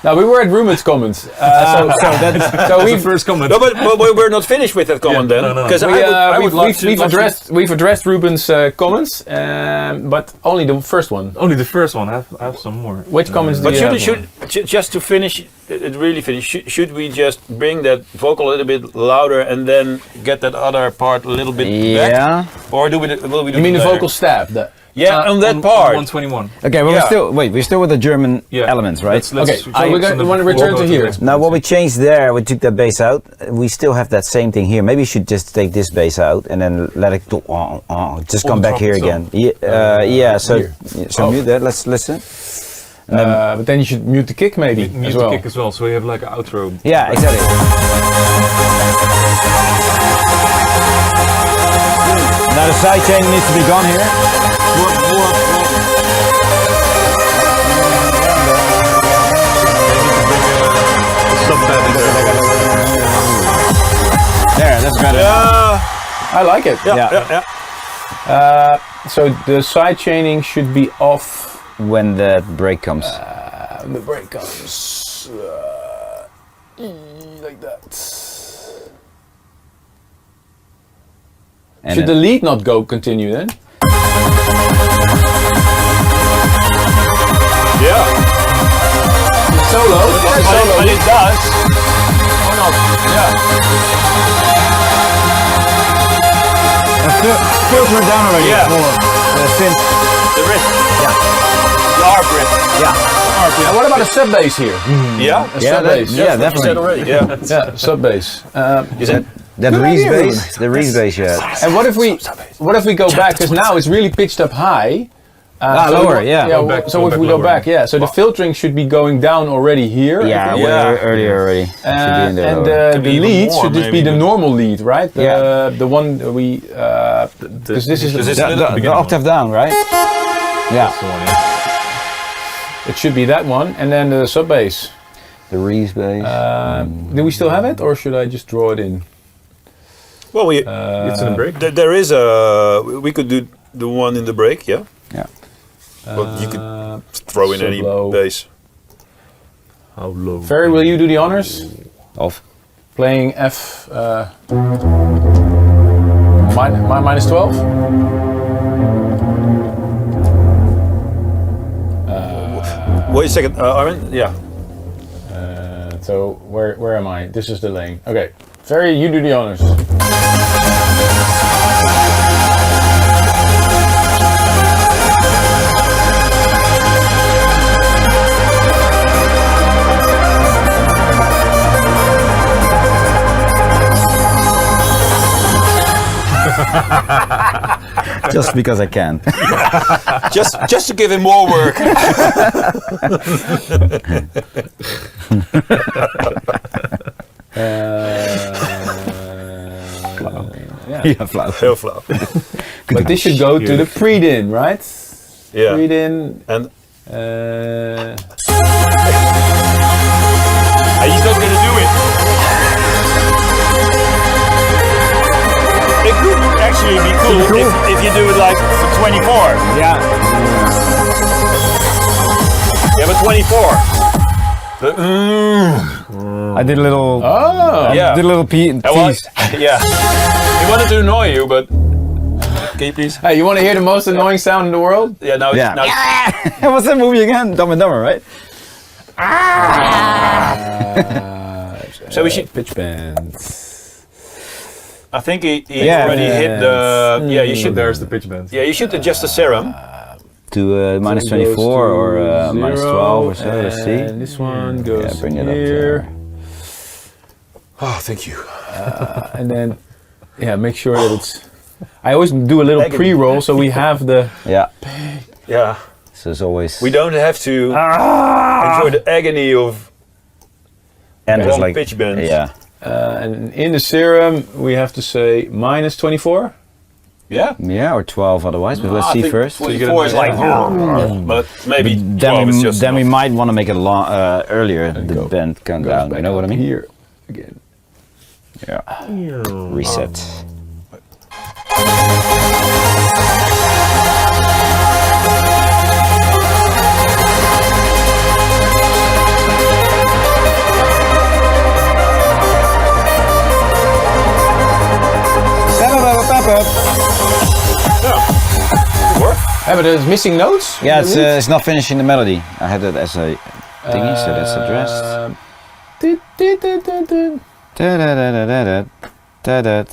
Now we were at Ruben's comments. So That's the first comment. No, but we're not finished with that comment then. no. Because we've addressed Ruben's comments, but only the first one. Only the first one. I have some more. Which comments do But you should have? just to finish it really finish, should we just bring that vocal a little bit louder and then get that other part a little bit back? Yeah. Or will we do You mean it the later? vocal stab? Yeah, on that On part. 121. Okay, well, Yeah. we're still with the German Yeah. elements, right? Let's Okay, switch so on we the want to return vocal to here. next Now, one. what we changed there, we took that bass out. We still have that same thing here. Maybe you should just take this bass out and then let it go. Just come the back top, here so- again. Yeah. So Oh. mute that. Let's listen. But then you should mute the kick maybe Mute as the well. kick as well, so we have like an outro. Yeah, exactly. Now the sidechain needs to be gone here. There, that's better. I like it. Yeah. So the side chaining should be off When the break comes. when the break comes. Like that. And Should the lead not continue then? Yeah. Solo? But it does. Or not? Yeah. filter it down already. Yeah. The synth. The riff. Yeah. The ARP riff. Yeah. And what about a sub bass here? Yeah. A Yeah, sub bass. yeah, That's what you said already. Yeah. Yeah, sub bass. Is it? That Good Reese idea, bass. The Reese bass, yeah. And what if we go back? Because now it's really pitched up high. Lower, yeah. Go back- so go if back we go lower. back, yeah. So the filtering should be going down already here. I Yeah, think. way earlier already. Should be in there And lower. the be even lead more, should just be maybe, the but- normal lead, right? The one we. Because this is this is the octave down, right? Yeah. It should be that one, and then the sub bass. The Reese bass. Do we still have it, or should I just draw it in? Well, It's in a break. there is a. We could do the one in the break. Yeah. Yeah. Well, you could throw in any low. bass. How low? Ferry, will you do the honors? Of? Playing F minus 12? Wait a second, Armin. Yeah. So where am I? This is the lane. Okay, Ferry, you do the honors. Just because I can. just to give him more work. Yeah, flauw. Heel flauw. But this should go to the pre-din, right? Yeah. Pre-din. And he's not gonna do it. It could actually be cool, if you do it like for 24. Yeah. Yeah, but 24. I did a little. Oh. Yeah. Did a little tease. Yeah. He wanted to annoy you, but can you please? Hey, you want to hear the most annoying sound in the world? Yeah. Now. Yeah. Now What's that movie again? Dumb and Dumber, right? so we should. Pitch bends. I think he Yeah. already hit the. Yeah. You should. There's the pitch bend. Yeah. You should adjust the serum. To minus So it goes 24 or to minus 0, 12 or so. Let's see. And this one goes Yeah, bring it up here. there. Oh, thank you. And then, yeah, make sure that it's... I always do a little Agony. pre-roll, so we have the... Yeah. Yeah. So it's always. We don't have to enjoy the agony of and long it's like pitch bends. Yeah. and in the serum, we have to say minus 24. Yeah. Yeah, or 12 otherwise. But let's I see think first. 24 is like, but maybe 12 is just Then we enough. might want to make it long earlier. The go- bend count Goes down. back You know what I up mean? Here again. Yeah. Reset. Yeah, but it's missing notes. Yeah, it's not finishing the melody. I had that as a thingy, so that's addressed. Da-da-da-da-da-da. Da-da.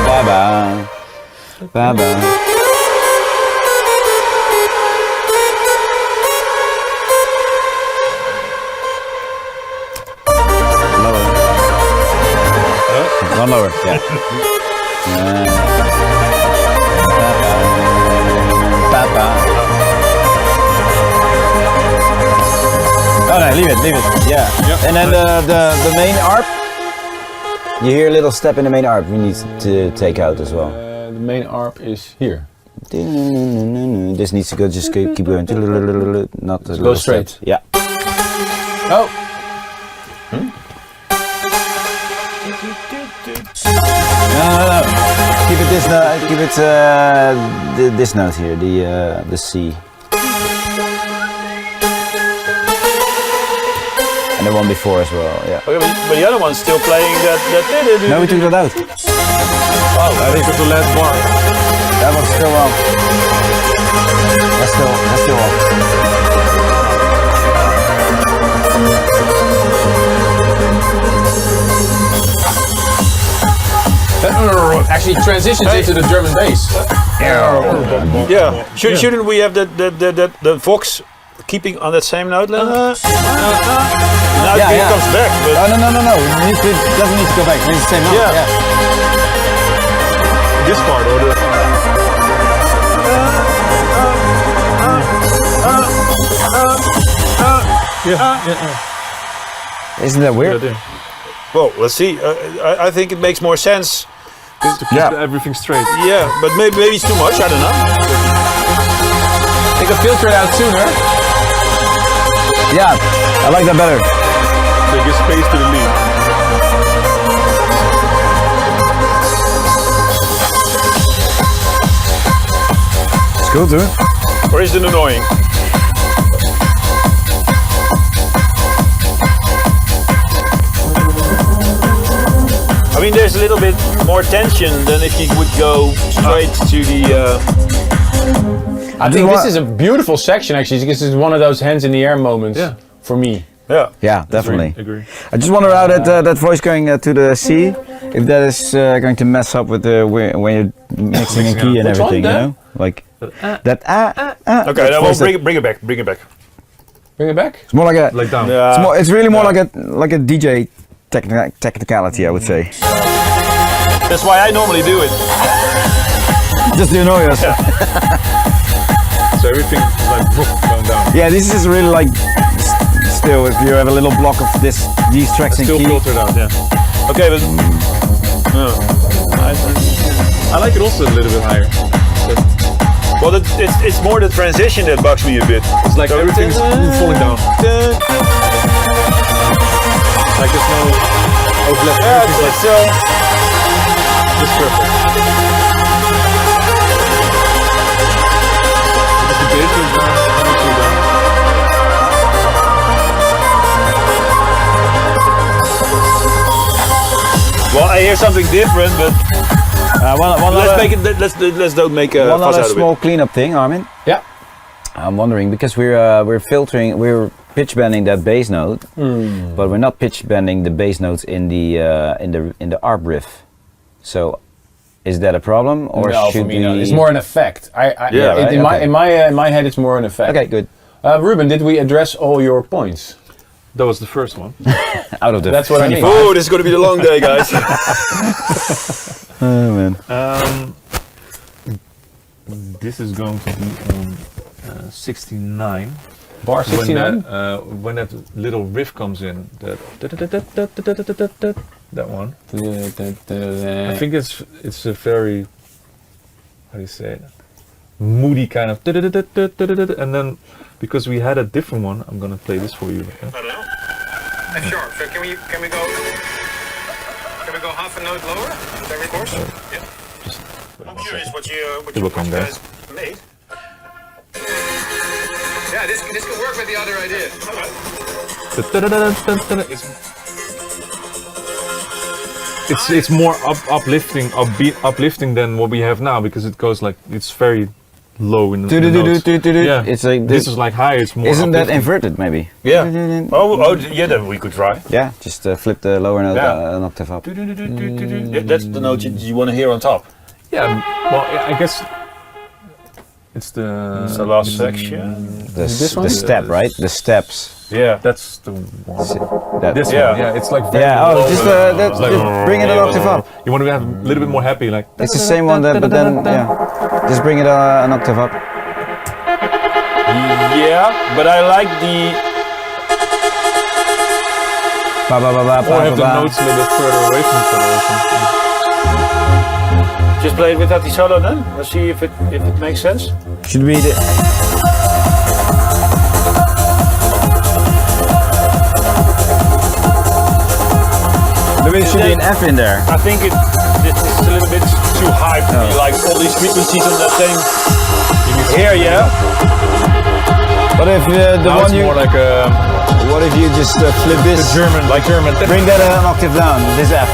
Ba-ba. Ba-ba. One lower, yeah. Oh no, leave it, yeah. Yep. And then the main arp, you hear a little step in the main arp we need to take out as well. The main arp is here. This needs to go, just keep going, not the Go straight. Step. Yeah. Oh, No. Keep it this note. Keep it this note here. The C. And the one before as well. Yeah. Okay, but the other one's still playing that. No, we took that out. Oh, I think it's the last bar. That one's still wrong. That's still off. actually transitions into the German bass. yeah. Shouldn't we have the Vox keeping on that same note? Now it comes back. But No. It doesn't need to go back. It's the same note. Yeah. This part or the. Isn't that weird? well, let's see. I think it makes more sense. To keep everything straight. Yeah, but maybe it's too much. I don't know. They can filter it out sooner. Yeah, I like that better. So you give space to the lead. It's cool too. Or is it annoying? I mean, there's a little bit more tension than if you would go straight to the... I think this is a beautiful section actually, because this is one of those hands in the air moments for me. Yeah, definitely. Agree. I just wonder how that voice going to the C, if that is going to mess up with the when you're mixing a key and Which everything, one, you know, like that. Okay, then we'll bring it back. Bring it back. Bring it back? It's more like a. Like down. It's really more like a DJ technicality, I would say. That's why I normally do it. Just to annoy us. So everything is like going down. Yeah, this is really like. Still, if you have a little block of these tracks in Still key. filtered out, yeah. Okay, but I like it also a little bit higher. well, it's more the transition that bugs me a bit. It's like everything's falling down. Like there's no overlap. Yeah, Everything's just perfect. It's the bass is down. Well, I hear something different, but let's don't make a one fuss other out of small it. cleanup thing, Armin. Yeah. I'm wondering because we're pitch bending that bass note, but we're not pitch bending the bass notes in the ARP riff. So, is that a problem, or No, should for me, we? no. It's more an effect. right, In my head, it's more an effect. Okay, good. Ruben, did we address all your points? That was the first one. Out of the. That's what I mean. Oh, this is going to be a long day, guys. Oh man. This is going to be on 69. Bar 69? When that little riff comes in, that one. I think it's a very, how do you say it, moody kind of, and then because we had a different one, I'm gonna play this for you. I don't know. Sure. So can we go half a note lower? Is that course? Yeah. I'm curious what you guys made. Yeah, this could work with the other idea. It's more uplifting than what we have now, because it goes like, it's very low in the notes. Yeah. It's like this is like high. It's more. Isn't that uplifting. inverted maybe? Yeah. Oh, yeah. Then we could try. Yeah, just flip the lower note an octave up. That's the note you want to hear on top. Yeah. Well, I guess it's the. It's the last section. The step, right? The steps. Yeah. That's the one. This Yeah. one. Yeah. It's like. Very Yeah. low. Oh, just bring it an octave up. You want to have a little bit more happy, like. It's the same one, but then just bring it an octave up. Yeah, but I like the. Ba ba ba ba Or have the notes a little bit further away from each other. Just play it without the solo then. Let's see if it makes sense. Should be the. Maybe it should be an F in there. I think it's a little bit too high for me. Like all these frequencies on that thing. Here, yeah. What if the Now one it's you? more like a. What if you just flip this? German, like German. Bring that an octave down. This F.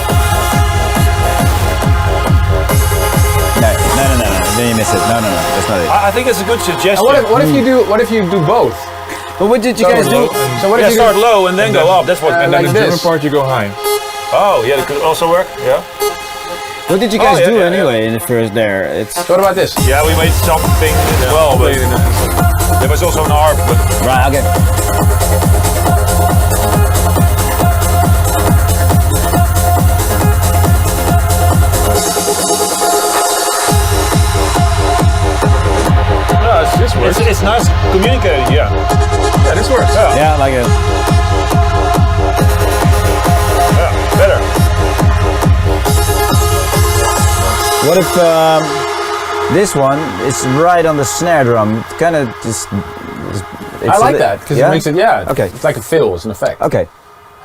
No. Then you miss it. No. That's not it. I think it's a good suggestion. What if you do both? But what did you guys do? So what if you start low and then go up. That's what. And then like the German this. part you go high. Oh, yeah, that could also work. Yeah. What did you guys do yeah. anyway in the first there? It's What about this? Yeah, we made something as well, but there was also an ARP. But right. Okay. This works. it's nice communicating. Yeah. Yeah, this works. Yeah, I like it. Yeah. Better. What if this one is right on the snare drum? Kind of just I like that because it makes it Okay. It's like a fill, it's an effect. Okay.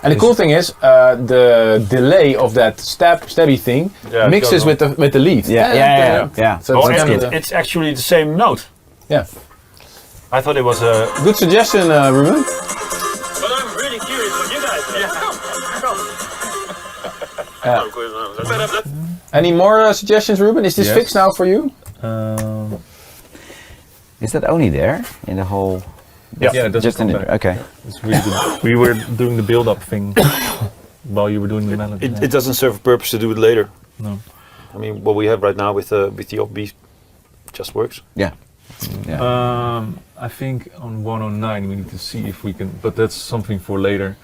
And the cool thing is the delay of that stabby thing mixes with the lead. Yeah. So it's actually the same note. Yeah. I thought it was a Good suggestion, Ruben. But I'm really curious what you guys think. Come. Any more suggestions, Ruben? Is this Yes. fixed now for you? Is that only there in the whole? Yeah, it doesn't Just in come the back. okay. It's really good. We were doing the build-up thing while you were doing the melody. it doesn't serve a purpose to do it later. No. I mean, what we have right now with the offbeat just works. Yeah. I think on 109 we need to see if we can, but that's something for later.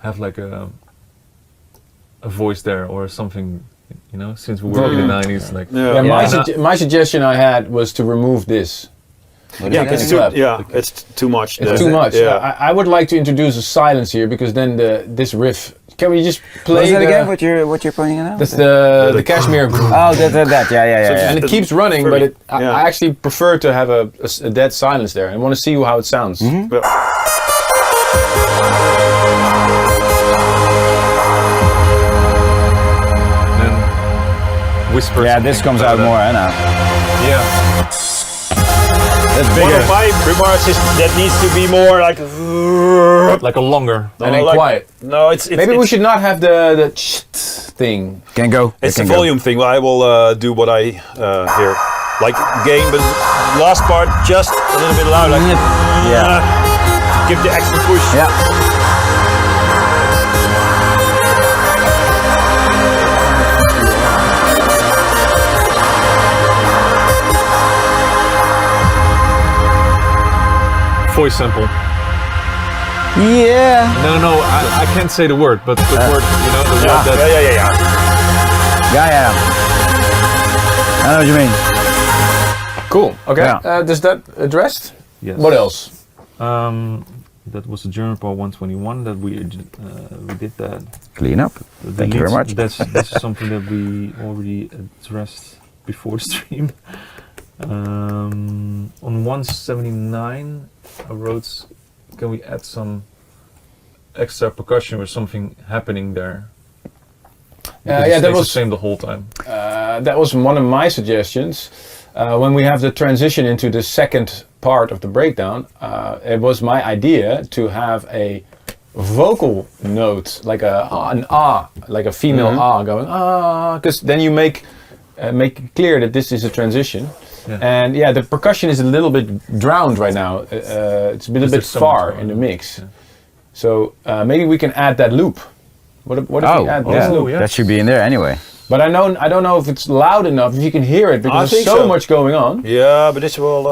Have like a voice there or something, you know, since we were in the 90s. Like My suggestion I had was to remove this. It's too much. It's too much. I would like to introduce a silence here because then this riff. Can we just play What is that again? What you're pointing at now? That's the Kashmir groove. Oh, that. Yeah. And it keeps running, but I actually prefer to have a dead silence there. I want to see how it sounds. then whispers. Yeah, this comes out more now. Yeah. That's One bigger. of my remarks is that needs to be more like Like a longer. And then quiet. No, it's Maybe we should not have the thing. Can go. It's the volume thing. Well, I will do what I hear, like gain, but last part just a little bit louder. Like, give the extra push. Yeah. Voice sample. Yeah. No, I can't say the word, but the word, you know, the word that. Yeah. I know what you mean. Cool. Okay. Yeah. Does that addressed? Yes. What else? That was the German Part 121 that we did that. Clean up. Thank you very much. This is something that we already addressed before the stream. On 179, I wrote, can we add some extra percussion or something happening there? That was the same the whole time. That was one of my suggestions. When we have the transition into the second part of the breakdown, it was my idea to have a vocal note, like an ah, like a female ah, going ah, because then you make it clear that this is a transition. Yeah. And the percussion is a little bit drowned right now. It's a little bit far in the mix. Yeah. So maybe we can add that loop. What if we add this loop? That should be in there anyway. But I don't know if it's loud enough, if you can hear it, because there's so much going on. Yeah, but this will...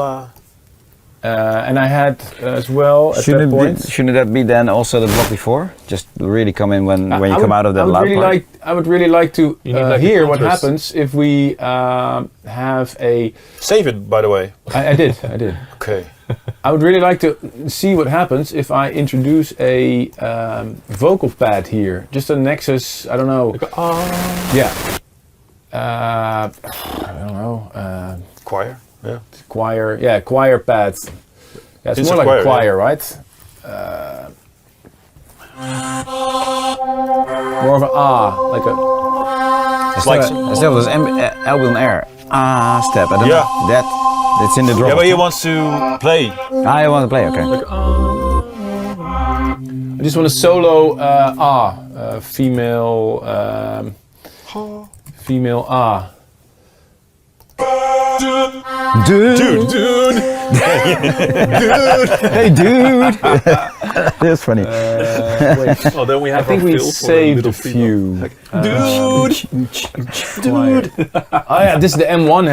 and I had as well at that point... Shouldn't that be then also the block before? Just really come in when you come out of that loud part? I would really like to hear what contrast. happens if we have a... Save it, by the way. I did. Okay. I would really like to see what happens if I introduce a vocal pad here. Just a Nexus, I don't know. Yeah. I don't know. Choir. Yeah. Choir. Choir pad. Yeah, it's more like a choir, right? More of an like a. It's like still this album air step. I don't know. That's in the drop. Yeah, but he wants to play. I want to play. Okay. I just want to solo female Dude. Hey, dude. That's funny. Oh, then we have. I think we saved a few. Dude. Oh yeah, this is the M1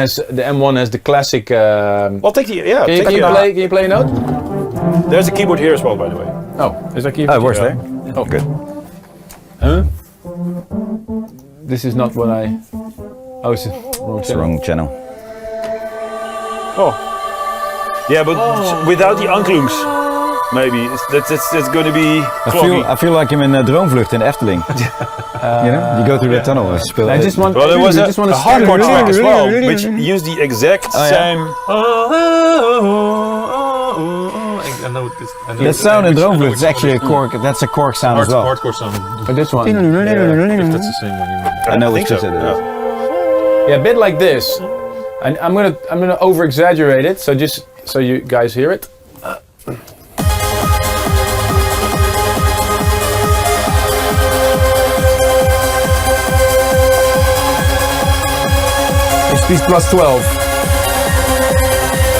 has the classic. Well, take the Can you play a note? There's a keyboard here as well, by the way. Oh, is that keyboard? Oh, it works there. Oh, Good. Huh? This is not what I. Oh, it's wrong It's channel. the wrong channel. Oh. Yeah, but without the anklungs, maybe it's going to be cloggy. I feel like I'm in a Droomvlucht in the Efteling. You know, you go through the tunnel. I just want. Well, there was a hardcore track as well, really, which used the exact same. I know this. I know That sound in Droomvlucht is which actually a one it is. cork. That's a cork sound as well. Hardcore sound. But this one. If that's the same one you mean. I know which think is so. it. Yeah, a bit like this. And I'm gonna over exaggerate it, so just so you guys hear it. It's speed plus 12.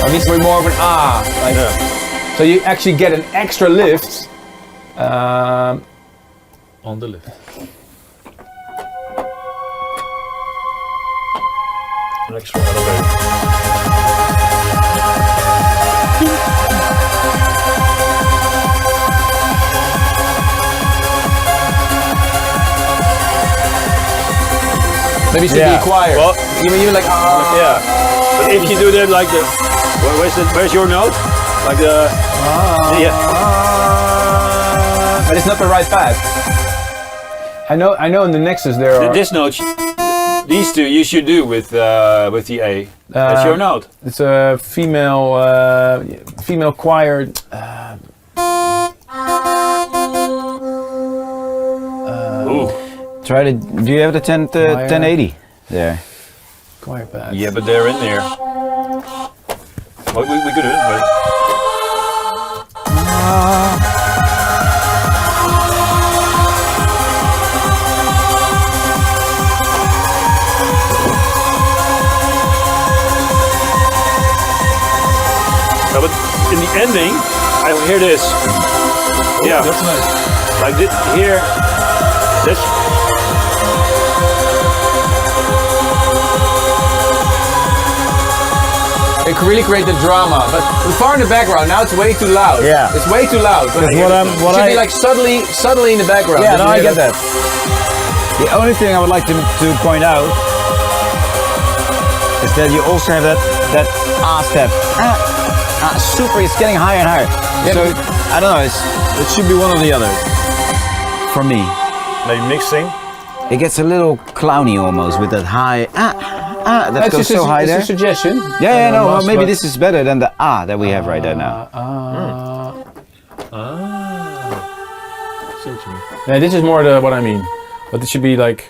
It needs to be more of an ah. Like, so you actually get an extra lift. On the lift. An extra elevator. Maybe it should be a choir. Well, Even like ah. yeah. But if you do that like the, where's your note? Like the, yeah. But it's not the right path. I know in the Nexus there are. This note, these two you should do with the A. That's your note. It's a female choir. Ooh. Try to. Do you have the 1080 there? Choir path. Yeah, but they're in there. Oh, we could do it, but. No, but in the ending, I hear this. Yeah, That's nice. like this here. This. It can really create the drama, but far in the background now it's way too loud. Yeah. It's way too loud. What it should be like subtly in the background. Yeah, Did no, you I hear get that. The only thing I would like to point out is that you also have that ah step. Super, it's getting higher and higher. Yeah, So I don't know. It should be one or the other. For me, Maybe mixing. it gets a little clowny almost with that high that That's goes just so high it's there. a suggestion. Yeah, no. Well, Must, maybe but- this is better than the that we have right there now. See what you mean. Yeah, this is more what I mean. But it should be like.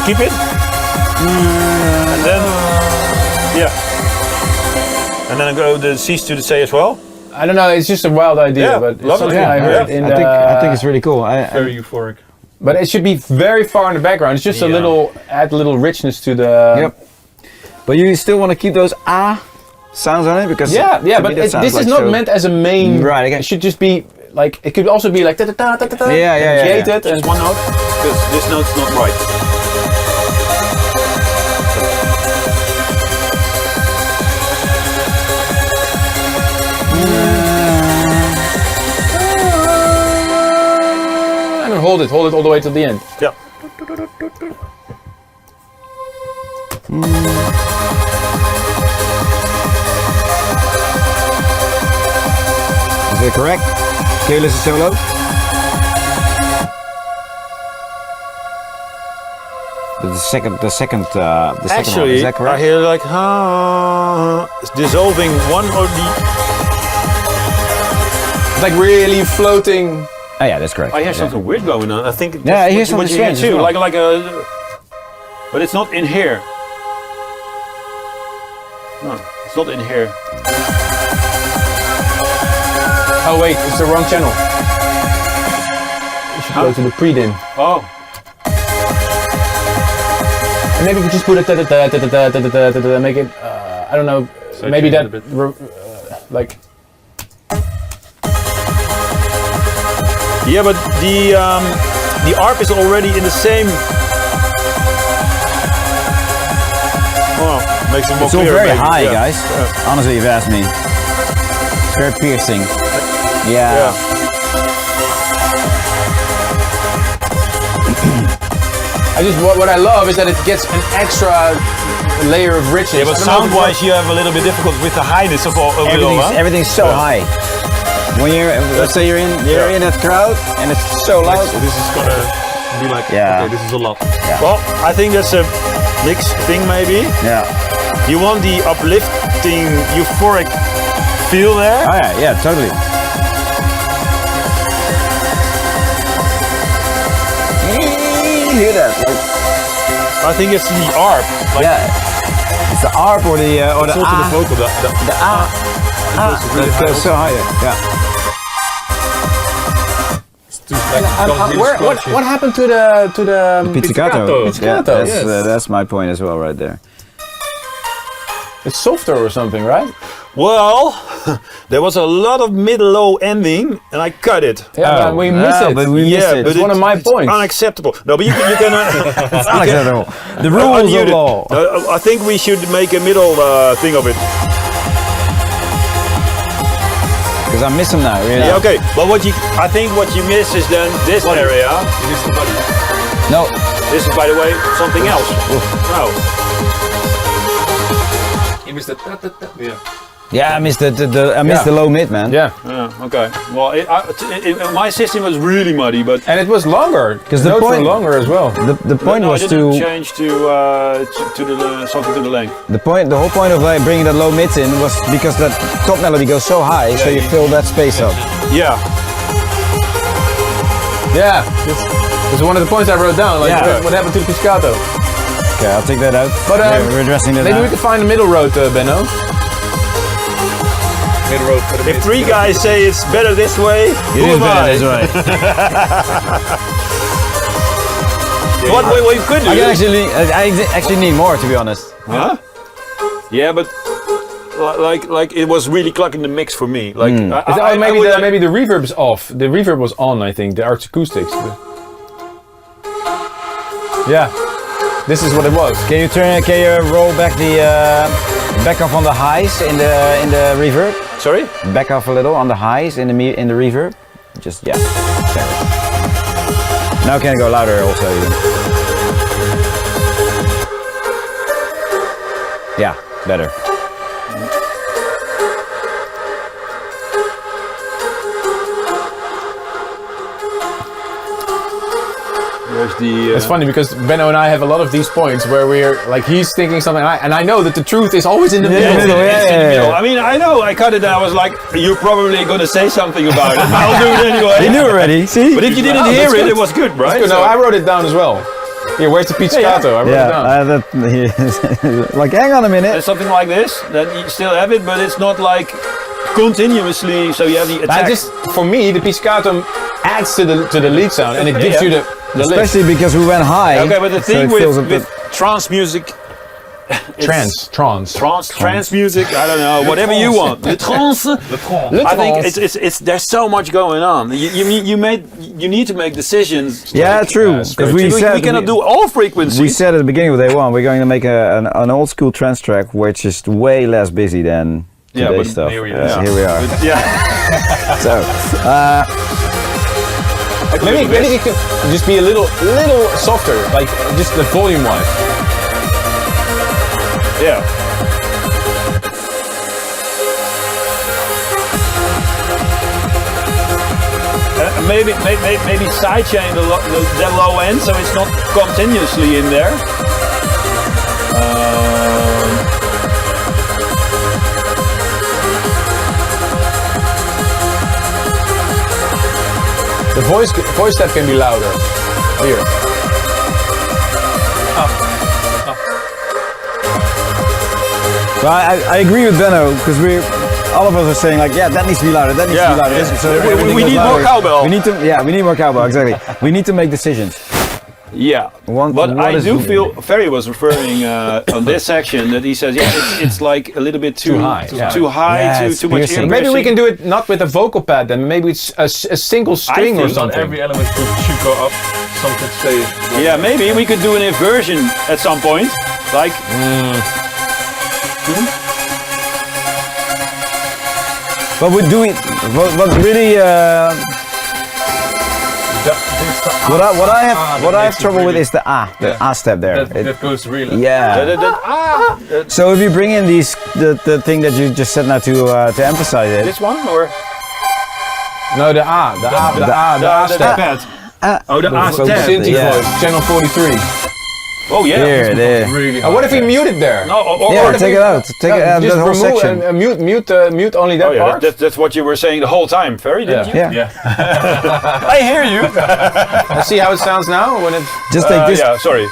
Keep it. And then, yeah. And then go the C's to the C as well. I don't know. It's just a wild idea, Yeah, but it's love it. something Yeah, I heard yeah. in I think it's really cool. Very euphoric. But it should be very far in the background. It's just a Yeah. little add a little richness to the. Yep. But you still want to keep those sounds on it because Yeah, to but me that sounds this like is not so- meant as a main. Right, okay. It should just be like it could also be like da da da da da da. Yeah. Created and Just one note, because this note's not right. and then hold it all the way to the end. Yeah. Is that correct? Can you listen solo? The second. Actually, one. Is that correct? I hear like it's dissolving one or the. Like really floating. Oh yeah, that's correct. I hear something weird going on. I think. Yeah, I that's hear what something you hear strange too. as well. Like a. But it's not in here. No, it's not in here. Oh wait, it's the wrong channel. You should go to the pre-din. Oh. And maybe we just put it da da da da da da da da da. Make it. I don't know. So Maybe change that it a bit. like. Yeah, but the ARP is already in the same. Oh, makes it more It's all clear. very maybe. high, Yeah. guys. Honestly, if you ask me, it's very piercing. Yeah. Yeah. I just what I love is that it gets an extra layer of richness. Yeah, but I don't know if sound-wise, you have a little bit difficult with the highness of all of it all. Huh? Everything's so high. when let's say you're in that crowd and it's so loud. So this is gonna be like, okay, this is a lot. Yeah. Well, I think that's a mixed thing maybe. Yeah. You want the uplifting, euphoric feel there. Oh yeah, totally. You hear that? Like, I think it's the ARP. Like, it's the ARP or the It's also the vocal. the A. That goes so higher. Yeah. What happened to the Pizzicato. Pizzicato, Yeah, that's my point as well, right there. It's softer or something, right? well, there was a lot of mid-low ending, and I cut it. Yeah, but we miss it. But we miss it. It's one of my points. Unacceptable. No, but you can. It's unacceptable. The rules of law. I think we should make a middle thing of it. Because I miss them now. Really. Yeah, okay. But I think what you miss is then this area. You missed the body. No. This is, by the way, something else. No. You missed the yeah. Yeah, I missed the low mid, man. Yeah. Okay. Well, my system was really muddy, but And it was longer. Because the the notes were point- longer as well. The point was I didn't to change to the something to the length. the whole point of like bringing that low mids in was because that top melody goes so high, so you fill that space up. Yeah. Yeah. This is one of the points I wrote down. Like, Yeah. what happened to the Pizzicato? Okay, I'll take that out. But we're addressing that maybe now. we can find a middle road, Benno. Middle road for the If three guys say it's better this way, who am I? right. What we could do? I actually need more, to be honest. Huh? Yeah, but like it was really clucking the mix for me. Like Maybe the reverb is off. The reverb was on, I think. The Arts Acoustics. Yeah. This is what it was. Can you roll back the back off on the highs in the reverb? Sorry? Back off a little on the highs in the reverb. Just yeah. There. Now can I go louder also even? Yeah, better. There's the. It's funny because Benno and I have a lot of these points where we're like, he's thinking something, and I know that the truth is always in the middle. I mean, I know. I cut it. I was like, you're probably gonna say something about it. I'll do it anyway. You knew already. See? But if you didn't hear it, it was good, right? Good. No, I wrote it down as well. Here, where's the Pizzicato? I wrote it down. Like, hang on a minute. There's something like this, then you still have it, but it's not like continuously. So you have the attack. For me, the Pizzicato adds to the lead sound, and it gives you the Especially lift. because we went high. Okay, but the thing so it feels a with trance music. Trance music. I don't know. Whatever you want. The trance. I think it's there's so much going on. You need to make decisions. Yeah, true. Because we cannot do all frequencies. We said at the beginning of day one we're going to make an old school trance track which is way less busy than today's stuff. Here we are. Yeah. So. Maybe we could just be a little softer, like just the volume wise. Yeah. Maybe sidechain the low end so it's not continuously in there. The voice step can be louder. Here. Well, I agree with Benno because all of us are saying like, yeah, that needs to be louder. That needs to be louder. Yeah. So we need more cowbell. We need more cowbell. Exactly. We need to make decisions. Yeah, but I do feel Ferry was referring on this section that he says, it's like a little bit too high, too much. Maybe we can do it not with a vocal pad, then maybe it's a single string or something. Every element should go up. Some could say. Yeah, maybe we could do an inversion at some point, like. But we do it. What really? What I have trouble with is the A step there. That goes really. Yeah. So if you bring in the thing that you just said now to emphasize it. This one or? No, the A step. Oh, the A step. Synth voice, channel 43. Oh yeah. Here, there. Really What if we mute it there? No, Yeah, or take it out. Take it out. Just That whole remove section. and mute only that Oh yeah, part. that's what you were saying the whole time, Ferry, didn't you? Yeah. I hear you. Let's see how it sounds now when it. Just take this. Yeah, sorry.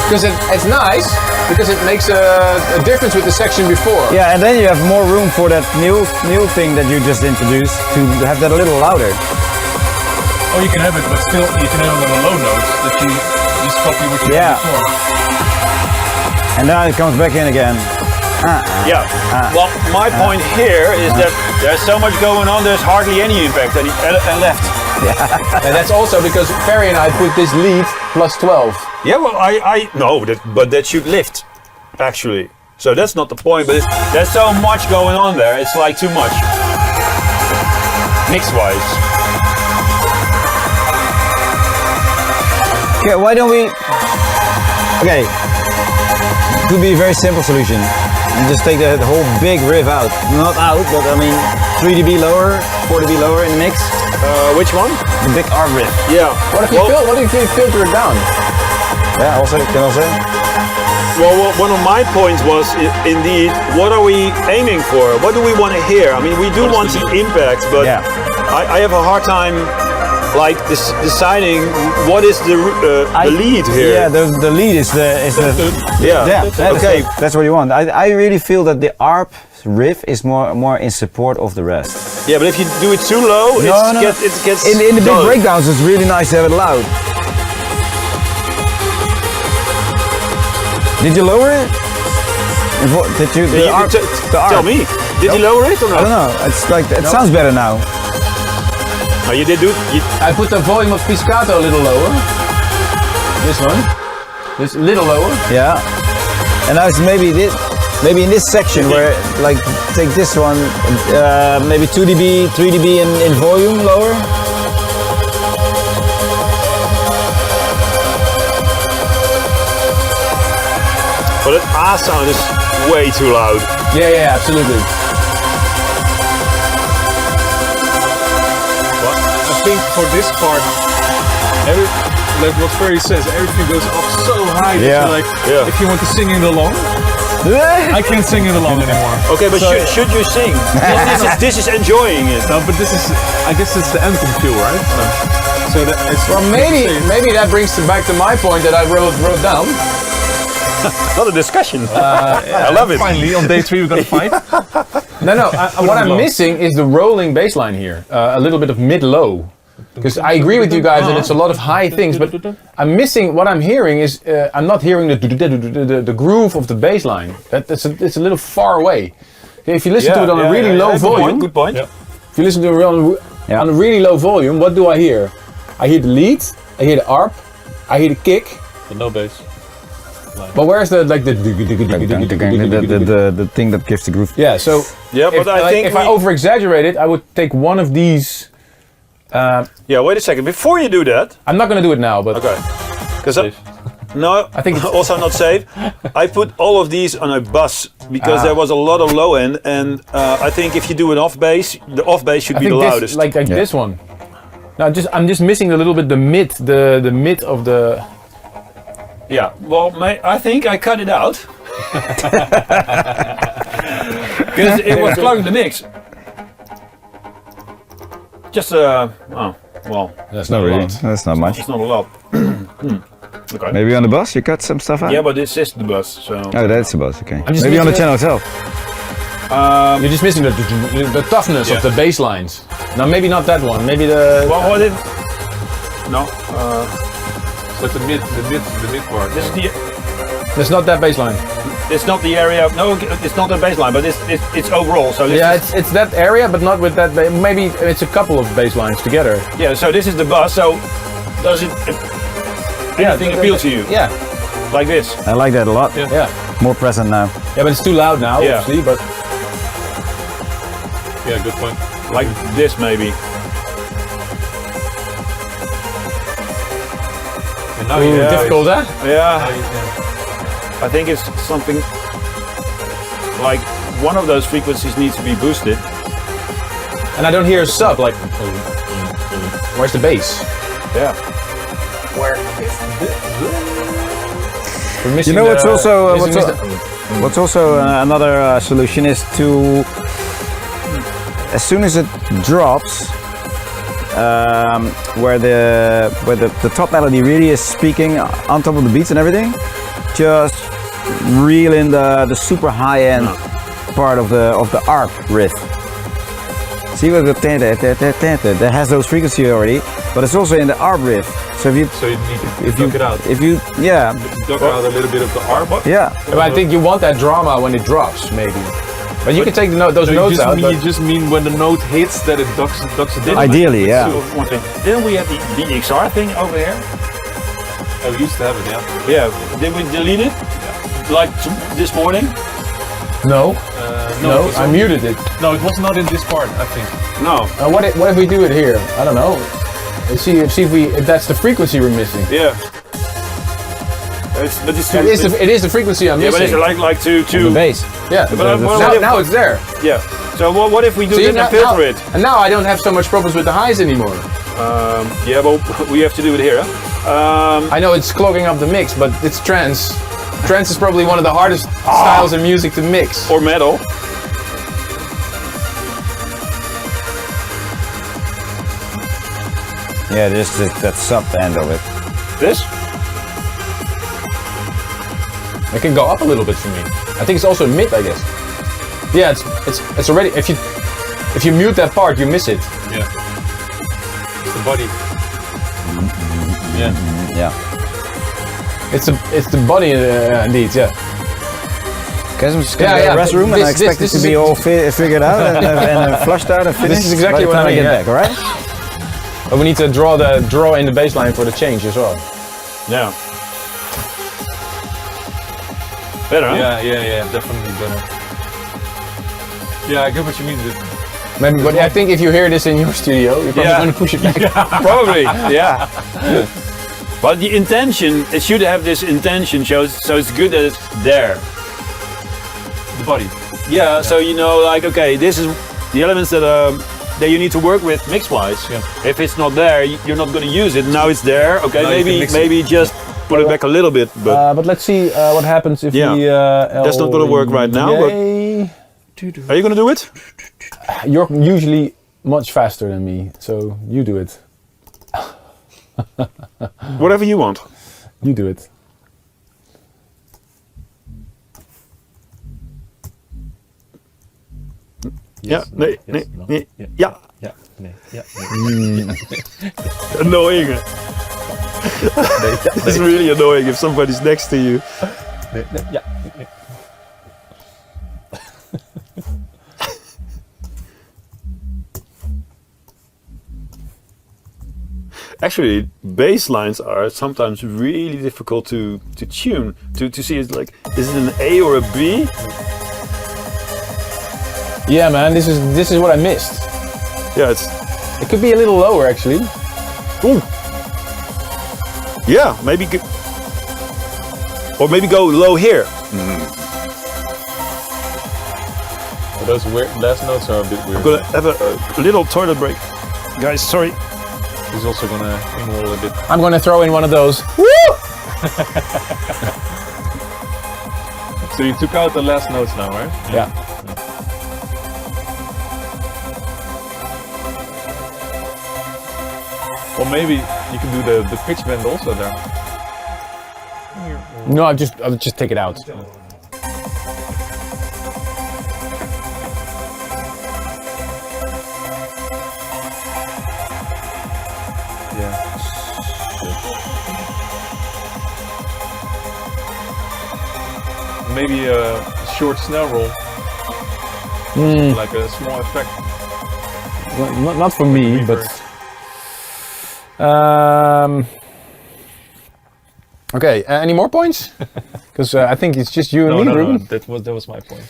Because it's nice because it makes a difference with the section before. Yeah, and then you have more room for that new thing that you just introduced to have that a little louder. Oh, you can have it, but still you can have it on the low notes that you just copy what you Yeah. did before. And now it comes back in again. Yeah. Well, my point here is that there's so much going on. There's hardly any impact and left. And that's also because Ferry and I put this lead plus 12. Yeah. Well, but that should lift, actually. So that's not the point. But there's so much going on there. It's like too much. Mix-wise. Okay, why don't we... Okay, it would be a very simple solution. And just take the whole big riff out. Not out, but I mean 3 dB lower, 4 dB lower in the mix. Which one? The big arm riff. Yeah. What if you filter it down? Yeah, also, can also. Well, one of my points was indeed, what are we aiming for? What do we want to hear? I mean, we do want the impact, but Yeah. I have a hard time like deciding what is the lead here. Yeah, the lead is the Okay. That's what you want. I really feel that the ARP riff is more in support of the rest. Yeah, but if you do it too low, it gets In the big dull. breakdowns, it's really nice to have it loud. Did you lower it? Did you? The ARP, the ARP. Tell me, did you lower it or not? I don't know. It's like it sounds better now. No, you did do. I put the volume of Piscato a little lower. This one. This little lower. Yeah. And now it's maybe in this section where like take this one, maybe 2 dB, 3 dB in volume lower. But that A sound is way too loud. Yeah, absolutely. I think for this part, like what Ferry says, everything goes up so high that Yeah. you're like, Yeah. if you want to sing it along, I can't sing it along anymore. Okay, but should you sing? this is enjoying it. No, but this is, I guess it's the anthem feel, right? So that it's Well, maybe that brings back to my point that I wrote down. Not a discussion. I love it. Finally, on day 3 we're gonna fight. No. What I'm missing is the rolling bass line here. A little bit of mid-low. Because I agree with you guys that it's a lot of high things, but I'm missing. What I'm hearing is I'm not hearing the groove of the bass line. It's a little far away. If you listen to it on a really low volume, Good point. Yeah. if you listen to it on a really low volume, what do I hear? I hear the lead, I hear the ARP, I hear the kick. But no bass. But where's the The thing that gives the groove. Yeah, so Yeah, but I think if I over exaggerate it, I would take one of these. Yeah, wait a second. Before you do that, I'm not gonna do it now, but okay, because no, I think it's also not safe. I put all of these on a bus because there was a lot of low end, and I think if you do an off bass, the off bass should I be the think this, loudest. like this one. No, I'm just missing a little bit the mid of the. Yeah, well, I think I cut it out because it was clogging the mix. Just well, That's not really. That's not much. it's not a lot. Okay. Maybe on the bus you cut some stuff out. Yeah, but this is the bus, so. Oh, that's the bus. Okay. just Maybe on the mixing channel itself. You're just missing the toughness of the bass lines. Now maybe not that one. Maybe the. Well, what did? No. But the mid part. This is the. It's not that bass line. It's not the area. No, it's not the baseline, but it's overall. So this Yeah, is, it's that area, but not with that. Maybe it's a couple of bass lines together. yeah. So this is the bus. So does it anything appeal to you? Yeah, Like this? I like that a lot. yeah. More present now. Yeah, but it's too loud now, Yeah. obviously. But Yeah, good point. Like this maybe? And now Yeah, difficult, huh? Yeah. I think it's something like one of those frequencies needs to be boosted. And I don't hear a sub, like, where's the bass? Yeah. Where is We're missing You know what's the- also missing what's also another solution is to, as soon as it drops, where the top melody really is speaking on top of the beats and everything, just reel in the super high end part of the ARP riff. See what that has those frequencies already, but it's also in the ARP riff. So if you need to duck it out. if you Duck out a little bit of the ARP. yeah. But I think you want that drama when it drops, maybe. But you can take those notes out. You just mean when the note hits that it ducks it in. Ideally, yeah. So, one thing. Didn't we have the EXR thing over here? Oh, we used to have it, yeah. Yeah. Did we delete it? Like this morning? No, No, it was I on- muted it. No, it was not in this part, I think. No. What if we do it here? I don't know. Let's see if that's the frequency we're missing. Yeah. But it's too. It is the frequency I'm yeah, but missing. it's like to The bass. Yeah, but now it's there. yeah. So what if we do See, it and filter it? And now I don't have so much problems with the highs anymore. Yeah, but we have to do it here. Huh? I know it's clogging up the mix, but it's trance. Trance is probably one of the hardest styles of music to mix. Or metal. Yeah, just that sub end of it. This? It can go up a little bit for me. I think it's also mid, I guess. Yeah, it's already. If you mute that part, you miss it. Yeah. It's the body. Yeah. Yeah. It's the body indeed. Yeah. Okay, so I'm just Yeah, gonna yeah, the restroom, and I this- expect this it to is be a- all figured out and flushed out and finished. is exactly by the what time I I mean, get yeah. back. All right. But we need to draw in the bass line for the change as well. Yeah. Better, huh? Yeah, definitely better. Yeah, I get what you mean. Maybe, but I think if you hear this in your studio, you're probably Yeah. going to push it back. Probably, yeah. But the intention, it should have this intention, so it's good that it's there. The body. Yeah, so you know, like, okay, this is the elements that you need to work with mix-wise. Yeah. If it's not there, you're not going to use it. Now it's there. Okay, Now you can maybe mix it. just put it back a little bit. But But let's see what happens if Yeah. we. That's not gonna work right now, but- Yay. are you going to do it? You're usually much faster than me, so you do it. Whatever you want. You do it. Ja, nee, nee, no. nee. Yeah. Ja, Yeah. Nee. Yeah. annoying. It's really annoying if somebody's next to you. Yeah. Actually, bass lines are sometimes really difficult to tune. To see it's like, is it an A or a B? Yeah, man, this is what I missed. Yeah, it's It could be a little lower actually. ooh. Yeah, maybe or maybe go low here. Those weird last notes are a bit weird. I'm gonna have a little toilet break. Guys, sorry. He's also gonna roll a bit. I'm gonna throw in one of those. So you took out the last notes now, right? Yeah. Or maybe you can do the pitch bend also there. No, I'll just take it out. Yeah. Maybe a short snare roll. Like a small effect. Not for me, but. Okay, any more points? Because I think it's just you and me, Ruben. That was my point.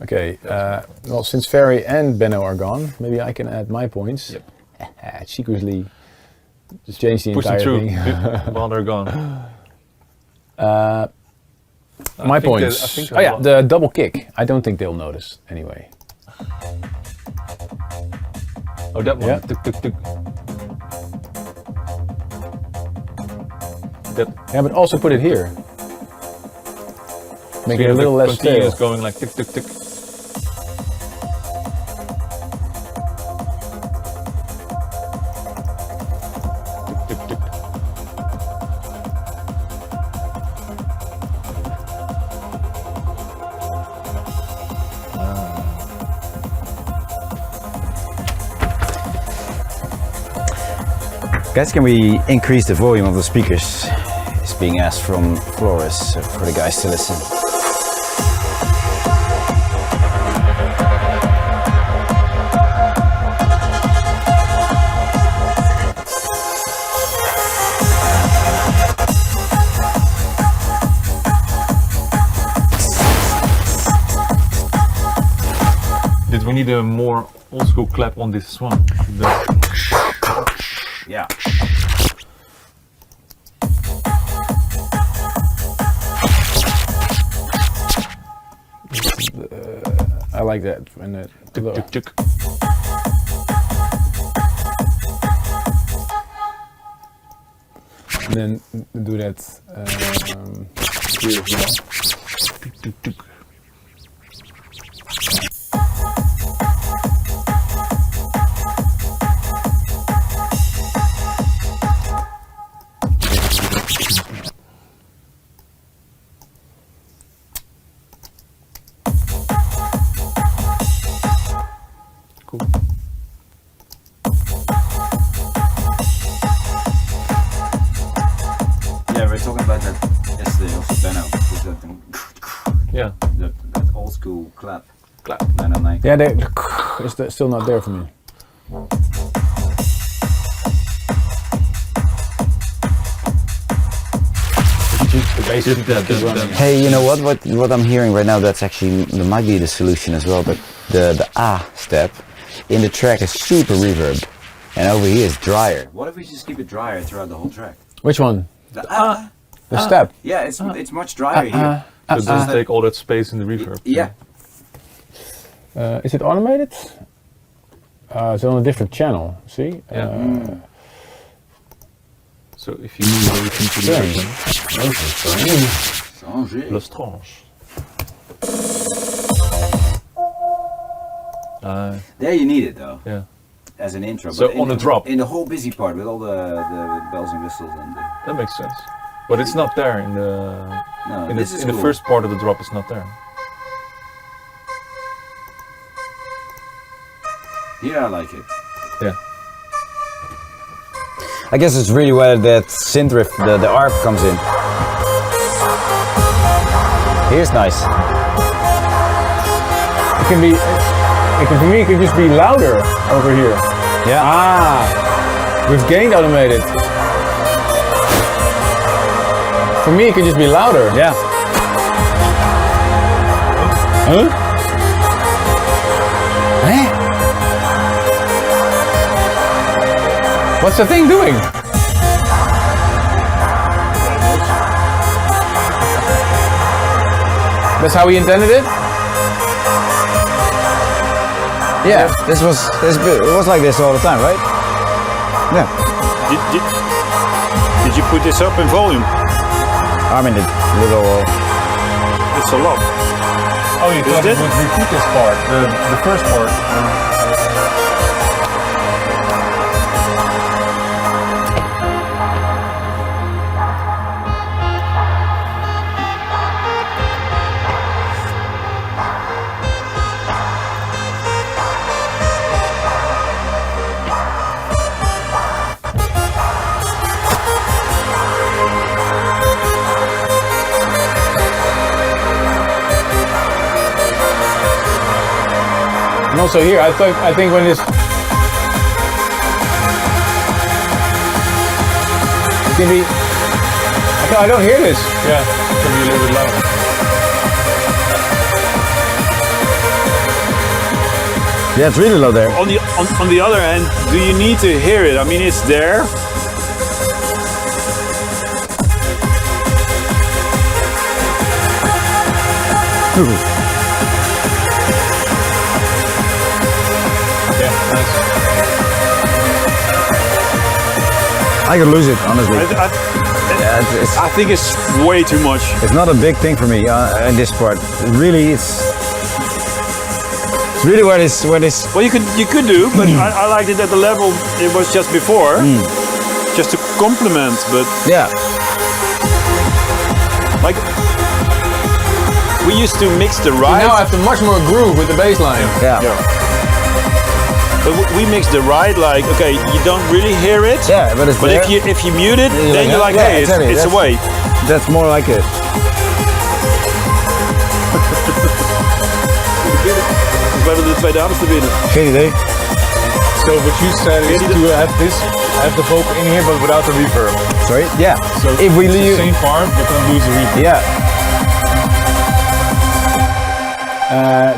Okay, well, since Ferry and Benno are gone, maybe I can add my points. Yep. Secretly just change the Push them entire through thing. while they're gone. My think points. I think Oh yeah, the double kick. I don't think they'll notice anyway. Oh, that one. Yeah. Tuk, tuk, tuk. That Yeah, but also put it here. Make it a little less stale. continuous going like tick, tick, tick. Tick, tick, tick. Guys, can we increase the volume of the speakers? It's being asked from Flores for the guys to listen. Did we need a more old school clap on this one? Yeah. I like that. When it, Tuk, tuk, tuk. and then do that here as well. Tuk, tuk, tuk. Cool. Yeah, we're talking about that yesterday also, Benno. Yeah. That old school clap. Clap. 909. Yeah, it's still not there for me. Hey, you know what? What I'm hearing right now, that's actually, that might be the solution as well, but the ah step in the track is super reverb. And over here is drier. What if we just keep it drier throughout the whole track? Which one? The ah. The step. Yeah, it's much drier here. So it doesn't take all that space in the reverb. Yeah. Is it automated? It's on a different channel. See? Yeah. So if you move everything to the Changer. plus tranche. There you need it though, Yeah. as an intro. So but in on the drop. in the whole busy part with all the bells and whistles and the, That makes sense. But it's not there in the no, in this the, is in the cool. first part of the drop. It's not there. Here I like it. Yeah. I guess it's really where that synth riff, the ARP comes in. Here's nice. It can be. For me, it can just be louder over here. Yeah. Ah, with gain automated. For me, it can just be louder. Yeah. Huh? Eh? What's the thing doing? That's how he intended it? Yeah. It was like this all the time, right? Yeah. Did you put this up in volume? Armin did little. It's a lot. Oh, you thought it would repeat this part, the first part. And also here, I think when this, it can be. I don't hear this. Yeah, it can be a little bit louder. Yeah, it's really low there. On the other hand, do you need to hear it? I mean, it's there. Yeah, nice. I could lose it, honestly. I think it's way too much. It's not a big thing for me in this part. Really, it's really where this. Well, you could do, but I liked it at the level it was just before, just to complement. But yeah, like we used to mix the ride. You now have much more groove with the bass line. Yeah. But we mix the ride like, okay, you don't really hear it. Yeah, but it's there. if you mute it, then you're like, hey, it's away. That's more like it. We hebben de twee dames te winnen. Geen idee. So what you said is to have the vocal in here, but without the reverb. Sorry. Yeah. So if we it's leave the same part, but don't lose the reverb. Yeah.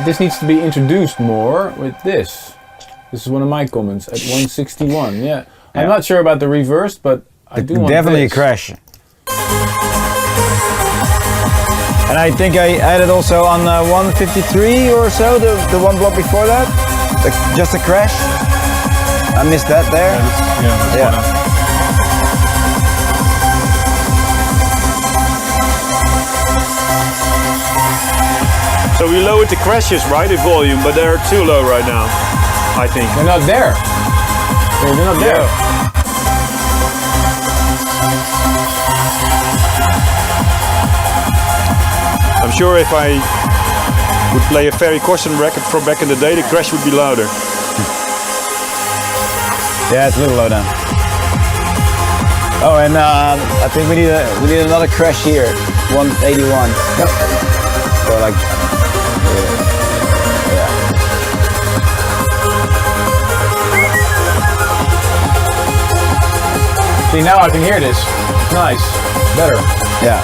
This needs to be introduced more with this. This is one of my comments at 161. Yeah. I'm not sure about the reverse, but I do want definitely this. a crash. And I think I added also on 153 or so, the one block before that, just a crash. I missed that there. Yeah. So we lowered the crashes, right, in volume, but they're too low right now, I think. They're not there. They're not there. I'm sure if I would play a Ferry Corsten record from back in the day, the crash would be louder. Yeah, it's a little low down. Oh, and I think we need another crash here, 181. Yep. Or like, yeah. See, now I can hear this. Nice. Better. Yeah.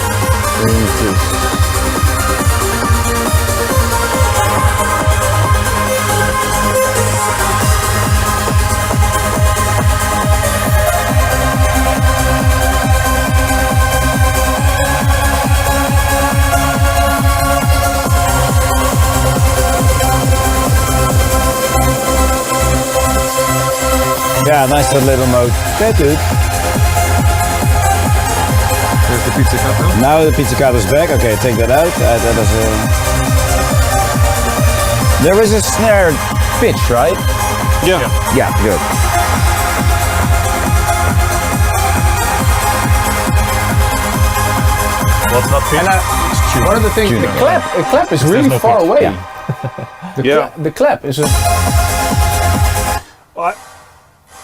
Yeah, nice little mode. That dude. There's the pizzicato. Now the pizzicato's back. Okay, take that out. That is there is a snare pitch, right? Yeah. Yeah, good. Well, it's not pitch. And one of the things, Tuner. the clap is really no far pitch. away. Yeah. The clap is a...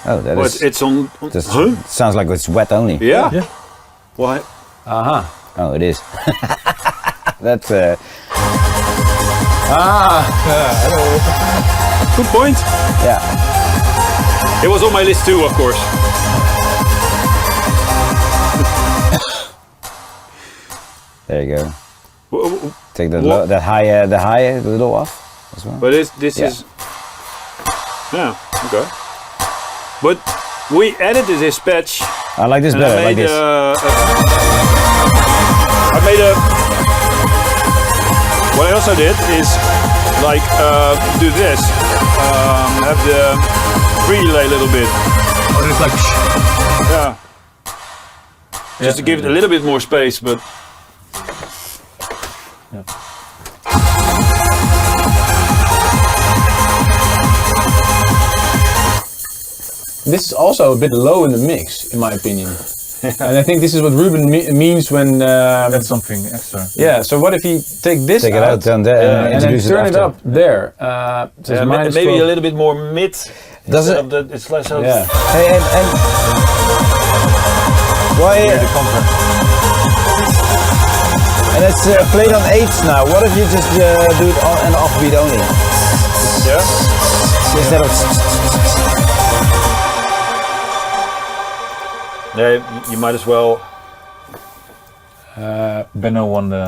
Oh, that Well, is. it's on. Just Huh? sounds like it's wet only. Yeah. Yeah. Why? Oh, it is. That's Good point. yeah. It was on my list too, of course. There you go. W- Take the What? that high the little off as well. But this Yeah. is. Yeah. Okay. But we edited this patch. I like this And better. I Like made this. I made a. What I also did is like do this. Have the pre-delay a little bit. Oh, it's like Yeah. Just to give it a little bit more space, but. This is also a bit low in the mix, in my opinion. And I think this is what Ruben means when... that's something extra. yeah, so what if you take this Take it out and then and then introduce turn it after. up there? So it's minus maybe 12. a little bit more mid. Does instead it- of the- it's less of. Yeah. Hey, and why? The contra. And it's played on 8s now. What if you just do it on an offbeat only Yeah. instead of? Yeah, you might as well. Benno won the.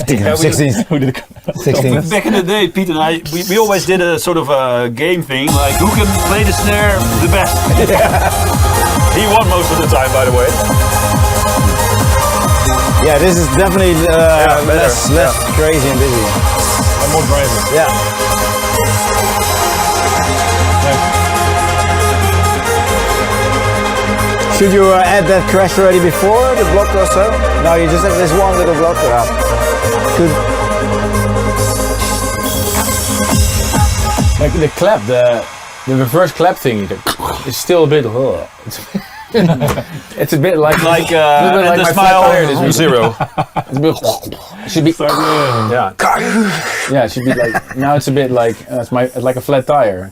Yeah, 16. 16. Back in the day, Pete and I, we always did a sort of a game thing, like who can play the snare the best. He won most of the time, by the way. Yeah, this is definitely better. less crazy and busy. I'm more driving. Yeah. Should you add that crash already before the block or so? No, you just have this one little block. Good. Like the clap, the reverse clap thingy, it's still a bit. It's a bit like Like like the my smile flat tire is zero. It's a bit, it should be. Yeah. Yeah, it should be like. Now it's a bit like it's like a flat tire.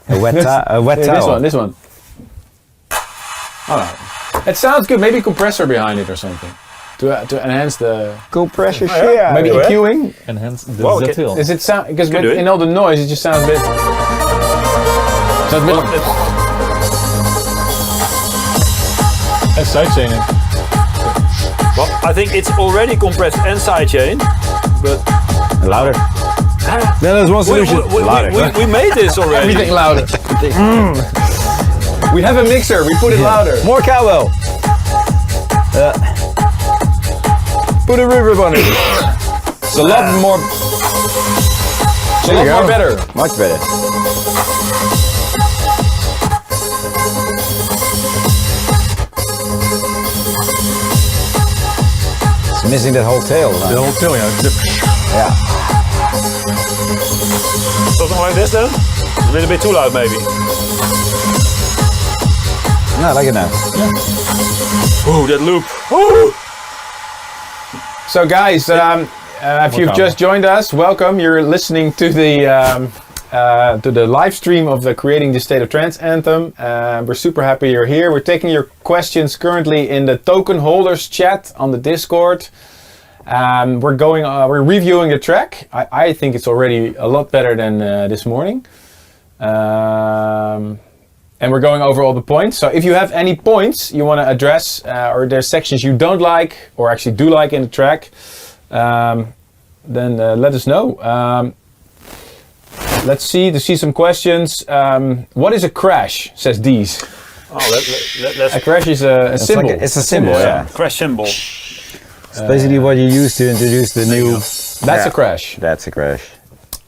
A wet towel. This one. Alright. It sounds good. Maybe a compressor behind it or something to enhance the. Compressor yeah. Maybe EQing. Enhance the Well, okay. detail. Does it sound because do it. in all the noise it just sounds a bit. Sounds a bit. Like, And sidechaining. Well, I think it's already compressed and sidechain, but Louder. Then there's one solution. we made this already. everything louder. We have a mixer. We put it louder. More cowbell. Put a reverb on it. It's a lot more. It's a lot more better. Much better. It's missing that whole tail. The whole tail, Yeah. Something like this then? A little bit too loud maybe. No, I like it now. Ooh, that loop. Ooh. So, guys, if you've just joined us, welcome. You're listening to the live stream of the Creating the State of Trance Anthem. We're super happy you're here. We're taking your questions currently in the token holders chat on the Discord. We're reviewing the track. I think it's already a lot better than this morning. And we're going over all the points. So if you have any points you want to address, or there's sections you don't like, or actually do like in the track, then let us know. Let's see some questions. What is a crash? Says Dees. Oh, let's A crash is a symbol. It's a symbol, yeah. crash symbol. It's basically what you use to introduce the new. That's a crash. That's a crash.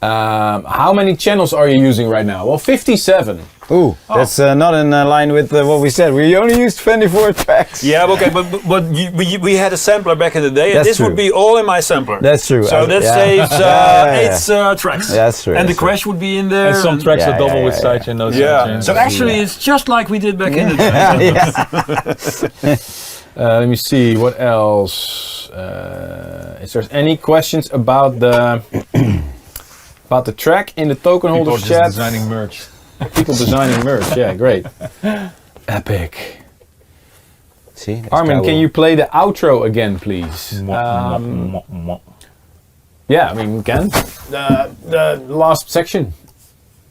How many channels are you using right now? Well, 57. Ooh, that's not in line with what we said. We only used 24 tracks. Yeah, okay, but we had a sampler back in the day, and That's this true. would be all in my sampler. That's true. So that saves eight tracks. That's true. And the that's true. crash would be in there. And some tracks are double with yeah. sidechain, no Yeah. sidechain. So actually, it's just like we did back in the day. Let me see what else. Is there any questions about the track in the token People are holders just chat? designing merch. People designing merch. Yeah, great. Epic. See, that's Armin, cowbell. can you play the outro again, please? Yeah, I mean, we can. The last section.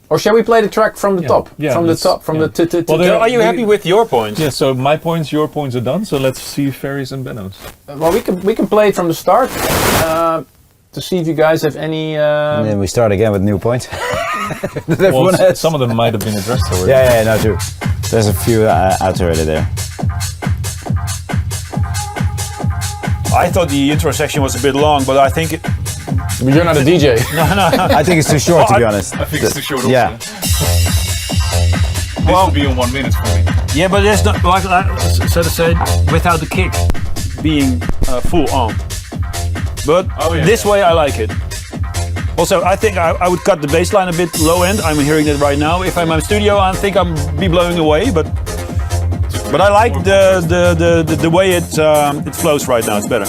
Or shall we play the track from the top? Yeah, From the let's- top, from yeah. the Well, So are you happy with your points? Yeah, so my points, your points are done, so let's see Ferry's and Benno's. Well, we can play it from the start to see if you guys have any. And then we start again with new points. Well, some of them might have been addressed already. Yeah, no, true. There's a few out already there. I thought the intro section was a bit long, but I think it. But you're not a DJ. I think it's too short, to be honest. I think it's too short. Yeah. This will be in 1 minute for me. Yeah, but there's not like so to say without the kick being full on. But this way I like it. Also, I think I would cut the bass line a bit low end. I'm hearing that right now. If I'm in studio, I think I'm be blowing away. But I like the way it flows right now. It's better.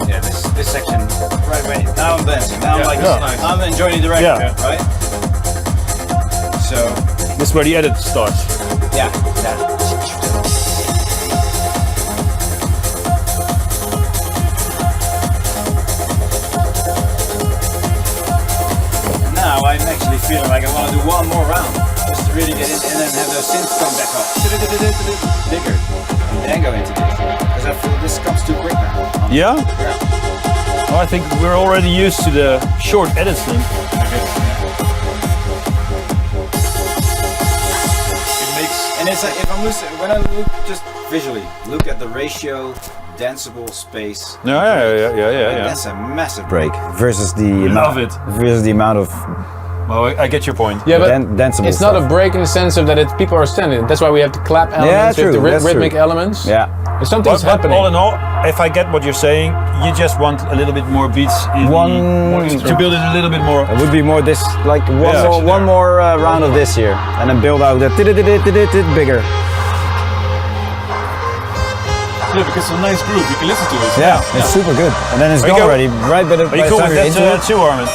Yeah, this section, right away. Now I'm dancing. Now I'm I'm enjoying the record, Yeah. right? So, This is where the edit starts. yeah. Now I'm actually feeling like I want to do one more round, just to really get in and then have those synths come back up. Bigger. And then go into this. Because I feel this comes too quick now. Yeah? Oh, I think we're already used to the short edits thing. And it's like, if I'm listening, when I look just visually, look at the ratio danceable space. Yeah. That's a massive break versus the Love it. versus the amount of Well, I get your point. Yeah, but danceable it's stuff. not a break in the sense of that people are standing. That's why we have the clap elements, true, with the that's rhythmic true. elements. Yeah. If something's But happening. all in all, if I get what you're saying, you just want a little bit more beats in to build it a little bit more. It would be more this, like one more round of this here, and then build out the bigger. Yeah, because it's a nice groove. You can listen to it. Yeah, it's super good. And then it's Are you gone go- already, right? By the Are you cool with time you're that into it. too, Armin?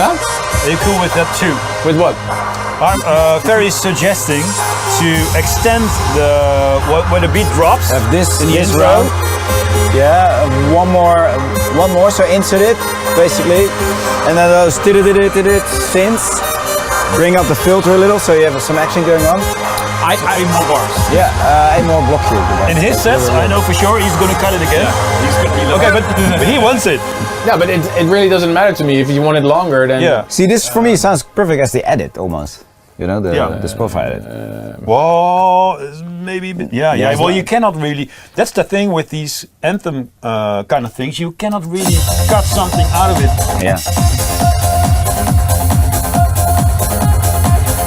Huh? Are you cool with that too? With what? Ferry is suggesting to extend where the beat drops Have this in the this intro. round. Yeah, one more. So insert it basically, and then those synths. Bring up the filter a little, so you have some action going on. 8 more bars. Yeah, 8 more blocks here. In his sets, I know for sure he's going to cut it again. He's gonna be Okay, but he wants it. Yeah, but it really doesn't matter to me. If you want it longer, then Yeah. See, this for me sounds perfect as the edit almost. You know, the Spotify edit. Well, maybe. Yeah. it's Well, not- you cannot really. That's the thing with these anthem kind of things. You cannot really cut something out of it. Yeah.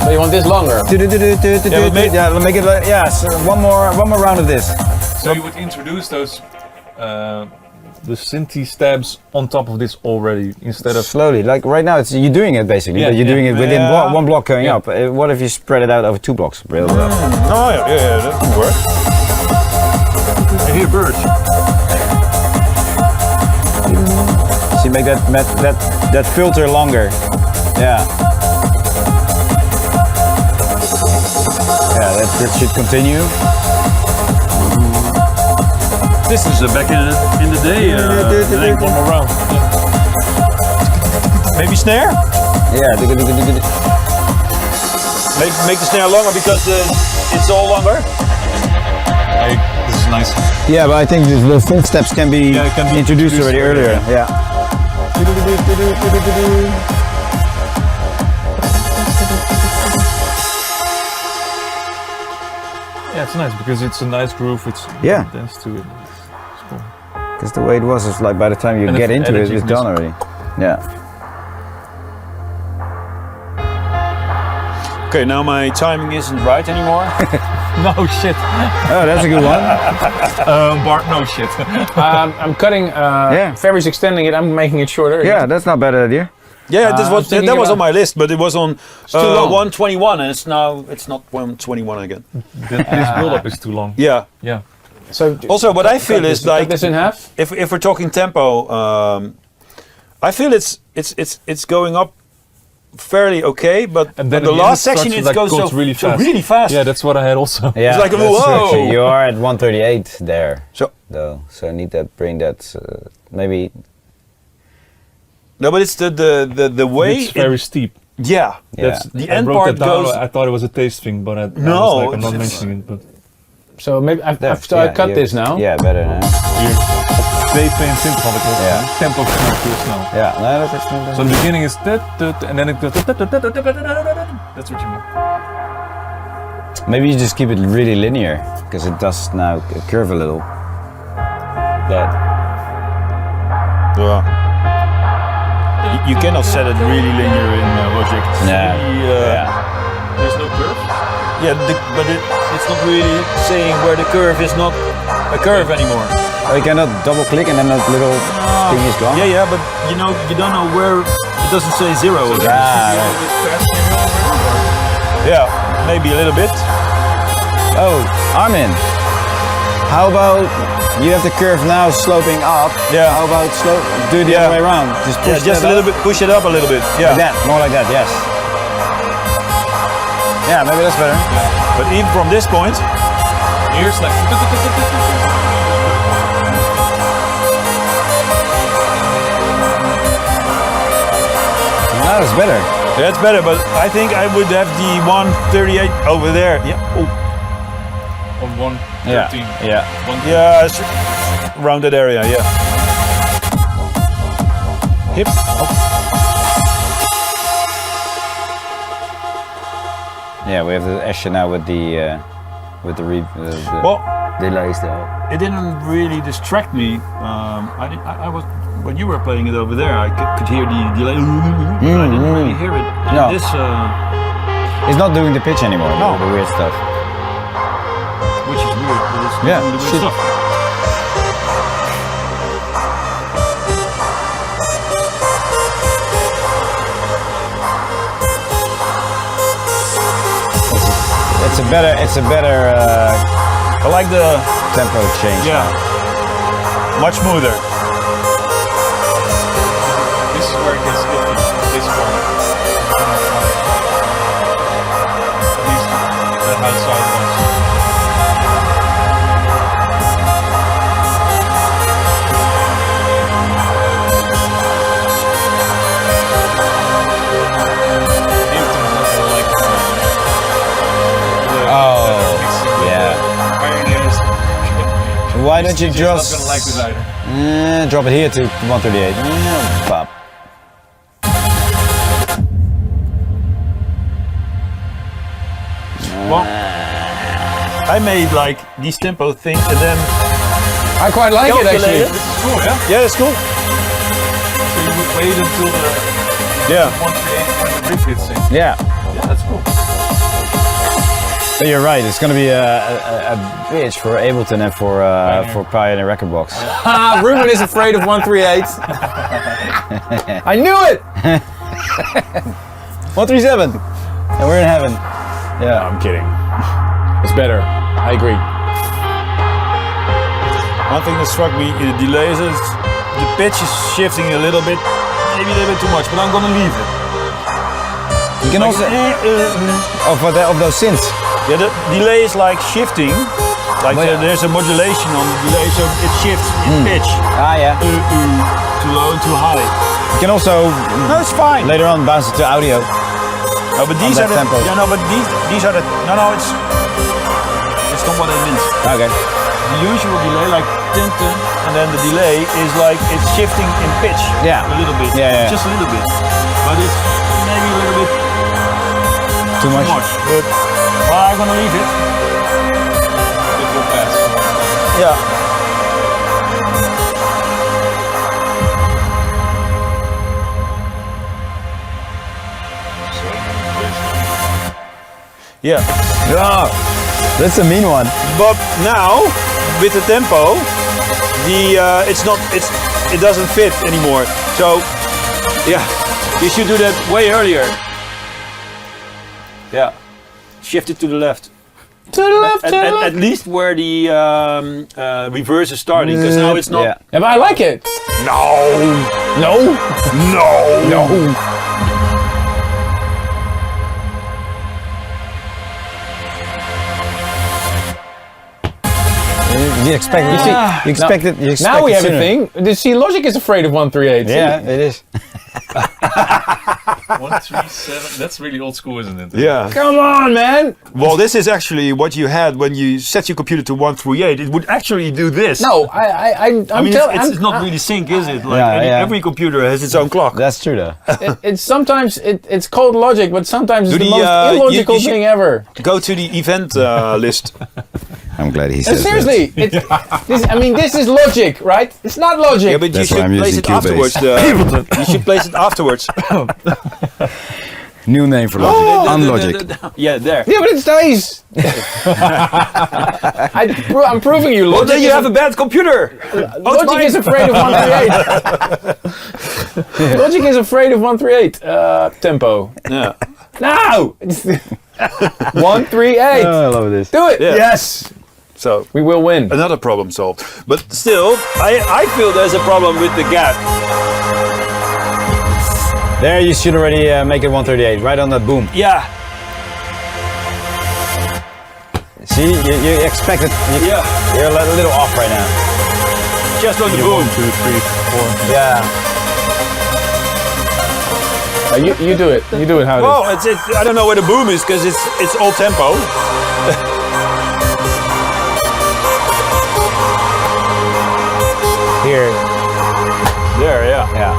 so you want this longer. Yeah, make it like, so one more round of this. So you would introduce those the synthy stabs on top of this already instead of Slowly, like right now, you're doing it basically, Yeah, but you're doing it within Yeah. one block going Yeah. up. What if you spread it out over 2 blocks? Build it up. Oh yeah, that could work. I hear birds. So you make that filter longer. Yeah. Yeah, that should continue. This is back in the day. one more round. Maybe snare. Yeah. Make the snare longer because it's all longer. Hey, this is nice. Yeah, but I think the synth steps can be, Yeah, it can be introduced introduced already already, earlier. Yeah. Yeah, it's nice because it's a nice groove. It's Yeah. dance to it. It's cool. Because the way it was is like by the time you And get the into it, energy it's from this- done already. Yeah. Okay, now my timing isn't right anymore. No shit. Oh, that's a good one. Bart, no shit. I'm cutting. Ferry's extending it. I'm making it shorter. Yeah, that's not a bad idea. Yeah, I'm thinking that was on about- my list, but it was on too long. 121, and it's not 121 again. This build-up is too long. Yeah. Yeah. So Also, what I feel cut is this, cut like this in half. if we're talking tempo, I feel it's going up fairly okay, but And then the at the last end it section starts it to, like, goes goes really fast. really fast. Yeah, that's what I had also. Yeah, like, that's whoa. true. You are at 138 there, So though. So I need that. Bring that. Maybe. no, but it's the way. It's very steep. Yeah. Yeah. The I end wrote part that down. goes. I thought it was a taste thing, but I No, was like, I'm not it's- mentioning it. But So maybe There. so I cut you- this now. Yeah, better now. hier op 2, 22 had ik al. Ja. Tempo snel, heel snel. Yeah, no, that's So the beginning is and then it goes. That's what you mean. Maybe you just keep it really linear because it does now curve a little. That. Yeah. You cannot set it really linear in Logic. It's Yeah. really, Yeah. There's no curve. Yeah, but it's not really saying where the curve is not a curve anymore. Oh, you cannot double click and then that little thing is gone. Yeah, but you don't know where it doesn't say 0. Yeah, maybe a little bit. Oh, Armin. How about you have the curve now sloping up? Yeah. How about do it the Yeah. other way around? Just push Just that a little up. bit, push it up a little bit. Yeah. Like that, more like that. Yes. Yeah, maybe that's better. But even from this point, Here's like. Now it's better. that's better. But I think I would have the 138 over there. Yeah. Oh. On 113. Yeah. Yeah, it's around that area. Yeah. Hip. Oh. Yeah, we have the Escher now with the with the Well, delays though. it didn't really distract me. I was when you were playing it over there. I could hear the delay. I didn't really hear it. And No. this, It's not doing the pitch anymore. No. The weird stuff. which is weird. But it's Yeah, doing the weird shit. stuff. It's a better I like the tempo change. yeah, much smoother. This is where it gets iffy. This part. At least the outside ones. Why don't you He's just not gonna like this either. drop it here to 138? Bop. Well, I made like these tempo things and then I quite like it actually. calculated. This is cool, yeah? Yeah, that's cool. So you would wait until the Yeah. 138 when the riff hits in. Yeah. Yeah, that's cool. But you're right. It's gonna be a bitch for Ableton and for Pioneer Record Box. Ah, Ruben is afraid of 138. I knew it! 137, and we're in heaven. Yeah. I'm kidding. It's better. I agree. One thing that struck me in the delays is the pitch is shifting a little bit, maybe a little bit too much, but I'm gonna leave it. You can also of those synths. Yeah, the delay is like shifting. Like But yeah. there's a modulation on the delay, so it shifts in pitch. Ah, yeah. Too low and too high. You can also No, it's fine. later on bounce it to audio. No, but these that are the tempo. yeah, no, but these are the it's not what I meant. Okay. The usual delay, like tin, and then the delay is like it's shifting in pitch. Yeah. A little bit. Yeah, yeah. Just a little bit. But it's maybe a little bit Too much. But well, I'm gonna leave it. It will pass. Yeah. Yeah. Yeah. That's a mean one. But now with the tempo, it doesn't fit anymore. So yeah, you should do that way earlier. Yeah, shift it to the left. To the left, to the left. At least where the reverse is starting, because now it's not. Yeah. Yeah, but I like it. No, No. no, No. You expect it. You expect it. You expect Now we it have sooner. a thing. You see, Logic is afraid of 138. Yeah, it is. 137. That's really old school, isn't it? Yeah. Come on, man. Well, this is actually what you had when you set your computer to 138. It would actually do this. No, I mean, it's not really sync, is it? Like Yeah, yeah. every computer has its own clock. That's true though. it's sometimes it's called Logic, but sometimes it's Do the the, most illogical you should- thing ever. Go to the event list. I'm glad he And says seriously, this is Logic, right? It's not Logic. Yeah, but you That's why should I'm place using it afterwards. Cubase. You should place it afterwards. that. New name for Logic. Unlogic. Yeah, there. Yeah, but it stays. I'm proving you. Well, Logic, then you is, have a bad computer. Logic is afraid of 138. Logic is afraid of 138 tempo. Yeah. No! 138. I love this. Do it. Yeah. Yes. So We will win. another problem solved. But still, I feel there's a problem with the gap. There, you should already make it 138, right on that boom. Yeah. See, you expect it. Yeah. You're a little off right now. Just on the boom. 1, 2, 3, 4. Yeah. You do it. You do it how it is. Well, it's I don't know where the boom is because it's all tempo. Here. There, yeah. Yeah.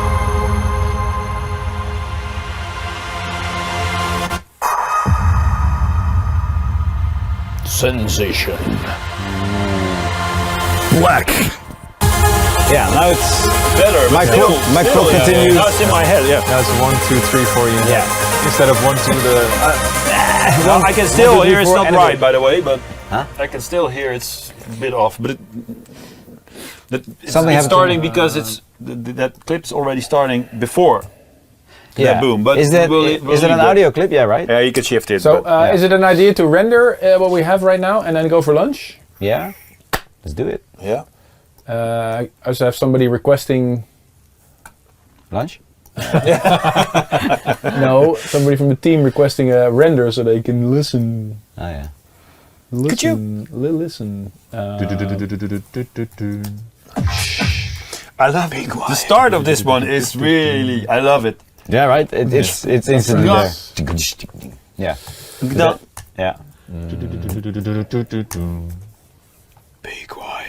Sensation. Black. Yeah, now it's better. my clock continues. Now it's in my head. Yeah. Now it's 1, 2, 3 for you. Yeah. Instead of 1, 2, Well, I can still 1, 2, 3, hear it's 4, not and right, by the way, but Huh? I can still hear it's a bit off. But it's Something happened to starting because it's that clip's already starting before that boom. But is that we'll an audio clip? Yeah, right. Yeah, you can shift it. So, but- is it an idea to render what we have right now and then go for lunch? Yeah. Let's do it. yeah. I also have somebody requesting. Lunch. No, somebody from the team requesting a render so they can listen. Oh yeah. Could you listen? I love it. The start of this one is really, I love it. Yeah, right. It's instantly there. Yeah. No. Yeah. Be quiet.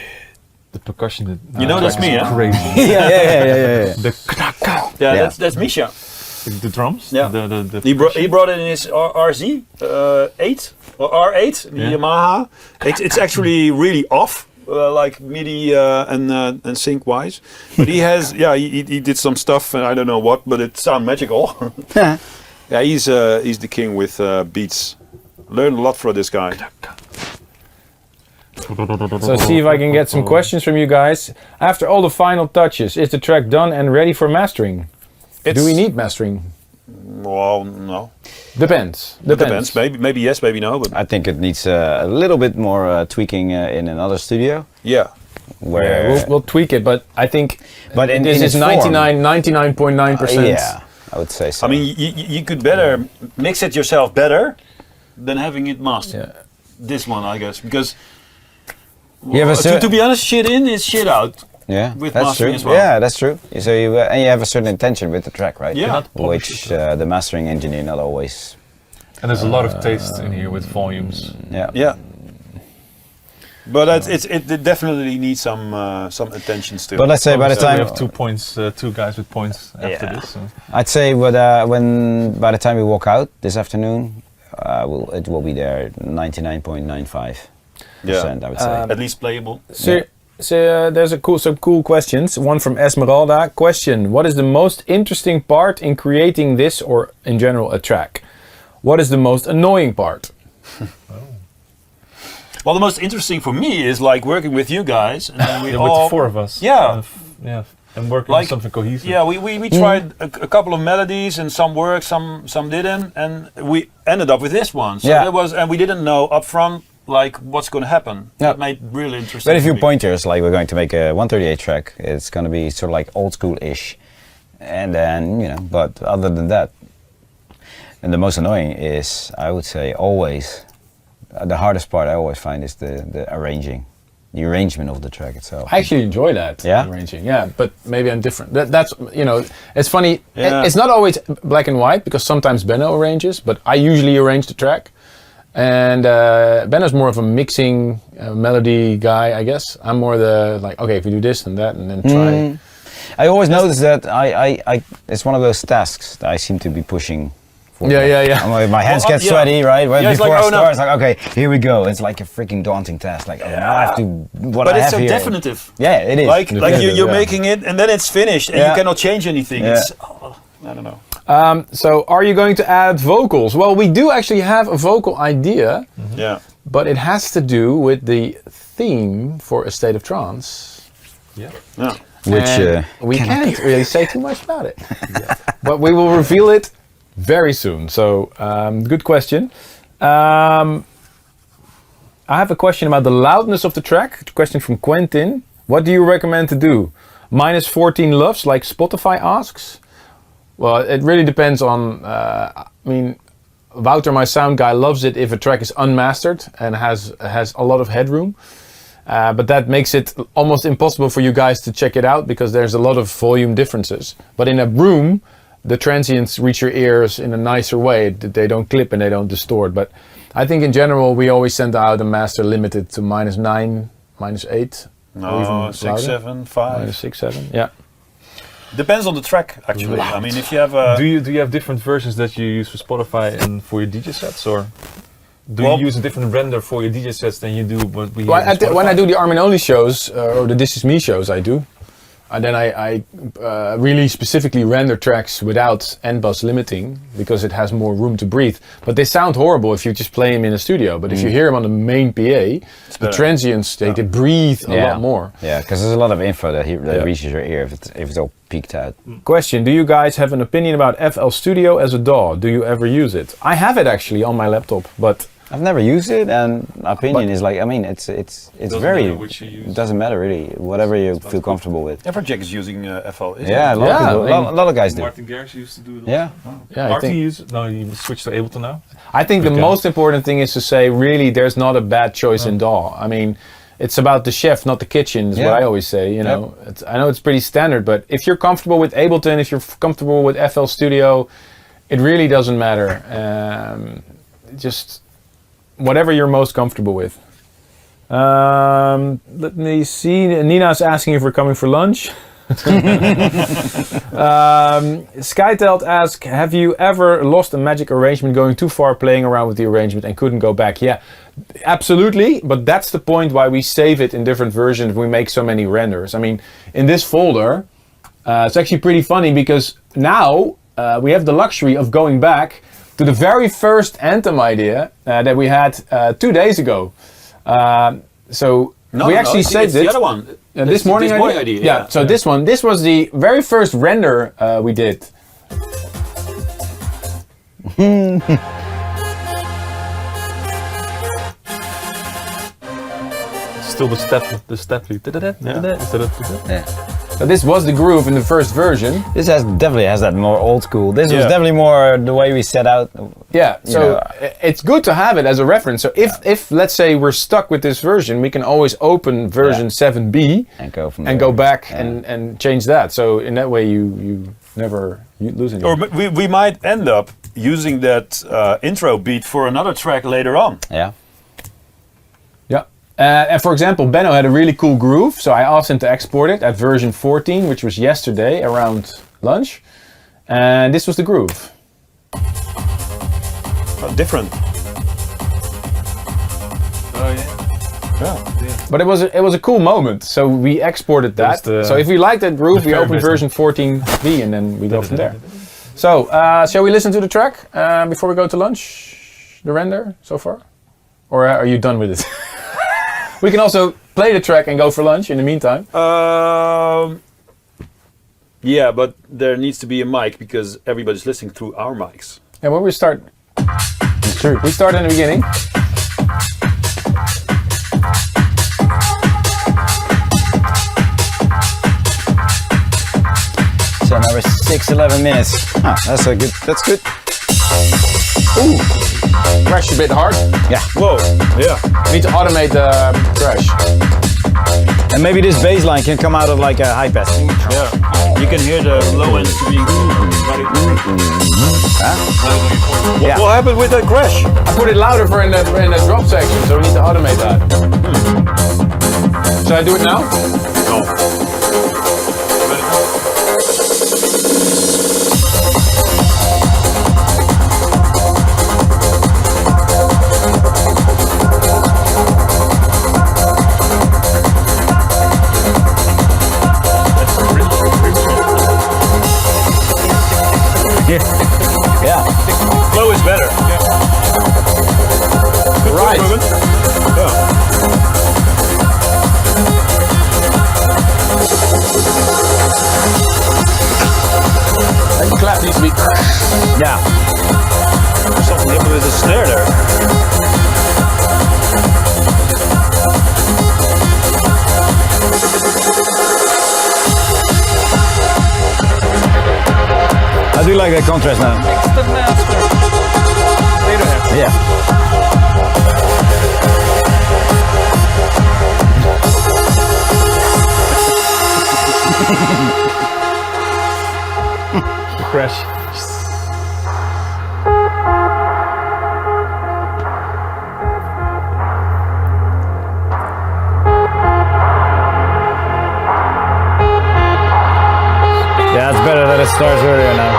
The percussion. You know that's me, huh? Crazy. yeah. The Yeah, that's Misha. the drums. Yeah. The He brought it in his RZ 8 or R8, the Yamaha. It's actually really off, like MIDI and sync wise. But he has, he did some stuff, and I don't know what, but it sounds magical. Yeah, he's the king with beats. Learned a lot from this guy. So see if I can get some questions from you guys. After all the final touches, is the track done and ready for mastering? Do we need mastering? Well, no. Depends. Depends. Maybe yes, maybe no. But I think it needs a little bit more tweaking in another studio. yeah. Where We'll tweak it, but I think in this is its form. 99.9%. Yeah, I would say so. I mean, you could better mix it yourself better than having it mastered. Yeah. This one, I guess, because you have a to be honest, shit in is shit out. yeah, with that's mastering true. as well. Yeah, that's true. So you and you have a certain intention with the track, right? Yeah. Which the mastering engineer not always. And there's a lot of taste in here with volumes. Yeah. Yeah. But it definitely needs some attention still. But let's say by the So we time have 2 points, 2 guys with points after Yeah. this. So. I'd say when by the time we walk out this afternoon, it will be there 99.95%. I would say. at least playable. So there's some cool questions. One from Esmeralda. Question: what is the most interesting part in creating this, or in general, a track? What is the most annoying part? Well, the most interesting for me is like working with you guys, and then we Yeah, all with 4 of us. Yeah. Yeah. And working on something cohesive. Yeah, we tried a couple of melodies, and some worked, some didn't, and we ended up with this one. So Yeah. that was, and we didn't know upfront like what's going to happen. Yeah. That made really interesting. Very few for me. pointers, like we're going to make a 138 track. It's going to be sort of like old school-ish, and then but other than that, and the most annoying is, I would say, always the hardest part I always find is the arrangement of the track itself. I actually enjoy that arranging. Yeah, but maybe I'm different. That's it's funny. Yeah. It's not always black and white because sometimes Benno arranges, but I usually arrange the track. And Benno's more of a mixing melody guy, I guess. I'm more okay, if we do this and that, and then try. I always notice that I it's one of those tasks that I seem to be pushing. Yeah. My hands Well, get sweaty, right? Yeah, it's before like, I oh, no. start, it's like, okay, here we go. It's like a freaking daunting task. Like, now I have to. What But I it's have so here. definitive. Yeah, it is. Like Definitive, you're yeah. making it, and then it's finished, and you cannot change anything. Yeah. It's I don't know. So, are you going to add vocals? Well, we do actually have a vocal idea, Yeah. but it has to do with the theme for A State of Trance. Yeah. Which And we can't really say too much about it. But we will reveal it very soon. So, good question. I have a question about the loudness of the track. A question from Quentin. What do you recommend to do? Minus 14 LUFS, like Spotify asks? Well, it really depends on... Wouter, my sound guy, loves it if a track is unmastered and has a lot of headroom. But that makes it almost impossible for you guys to check it out because there's a lot of volume differences. But in a room, the transients reach your ears in a nicer way. They don't clip and they don't distort. But I think in general, we always send out a master limited to -9, -8. or even 6, louder. 7, 5. -6, 7, yeah. Depends on the track, actually. I mean, if you have a... Do you have different versions that you use for Spotify and for your DJ sets, or? Do you use a different render for your DJ sets than you do what we? Well, when I do the Armin only shows or the This Is Me shows, I do. And then I really specifically render tracks without end bus limiting because it has more room to breathe. But they sound horrible if you just play them in a studio. But if you hear them on the main PA, the transients they breathe a lot more. Yeah, because there's a lot of info that reaches your ear if it's all peaked out. Question: do you guys have an opinion about FL Studio as a DAW? Do you ever use it? I have it actually on my laptop, but I've never used it, and my opinion is like, I mean, it's very. It doesn't matter really. Whatever you feel comfortable with. Everjack is using FL. Yeah, a lot of guys do. Martin Garrix used to do it. Yeah, yeah. He switched to Ableton now. I think the most important thing is to say, really, there's not a bad choice in DAW. I mean, it's about the chef, not the kitchen, is what I always say. You know, I know it's pretty standard, but if you're comfortable with Ableton, if you're comfortable with FL Studio, it really doesn't matter. Just whatever you're most comfortable with. Let me see. Nina's asking if we're coming for lunch. Skytelt asks, have you ever lost a magic arrangement going too far playing around with the arrangement and couldn't go back? Yeah, absolutely. But that's the point why we save it in different versions. We make so many renders. I mean, in this folder, it's actually pretty funny because now we have the luxury of going back to the very first Anthem idea that we had 2 days ago. We actually saved it. The other one. This morning idea. Yeah. So this was the very first render we did. Still the step lead. Yeah. So this was the groove in the first version. This definitely has that more old school. This was definitely more the way we set out. Yeah, so it's good to have it as a reference. So if let's say we're stuck with this version, we can always open version 7B and go from and go back and change that. So in that way you never lose anything. Or we might end up using that intro beat for another track later on. Yeah. And for example, Benno had a really cool groove, so I asked him to export it at version 14, which was yesterday around lunch. And this was the groove. Different. Oh yeah. But it was a cool moment, so we exported that. So if we like that groove, we open version 14B and then we go from there. So shall we listen to the track before we go to lunch? The render so far? Or are you done with it? We can also play the track and go for lunch in the meantime. Yeah, but there needs to be a mic because everybody's listening through our mics. And when we start, it's true. We start in the beginning. So now we're 6-11 minutes. Oh, that's good. Ooh, crash a bit hard. Yeah. Whoa, yeah. We need to automate the crash. And maybe this bass line can come out of like a high pass. Yeah. You can hear the low end being. Yeah. What happened with that crash? I put it louder for in the drop section, so we need to automate that. Should I do it now? No. Yeah. Flow is better. Good Right. movement. Yeah. And the clap needs to be. Yeah. Something happened with the snare there. I do like that contrast now. Yeah. Crash. Yeah, it's better that it starts earlier now.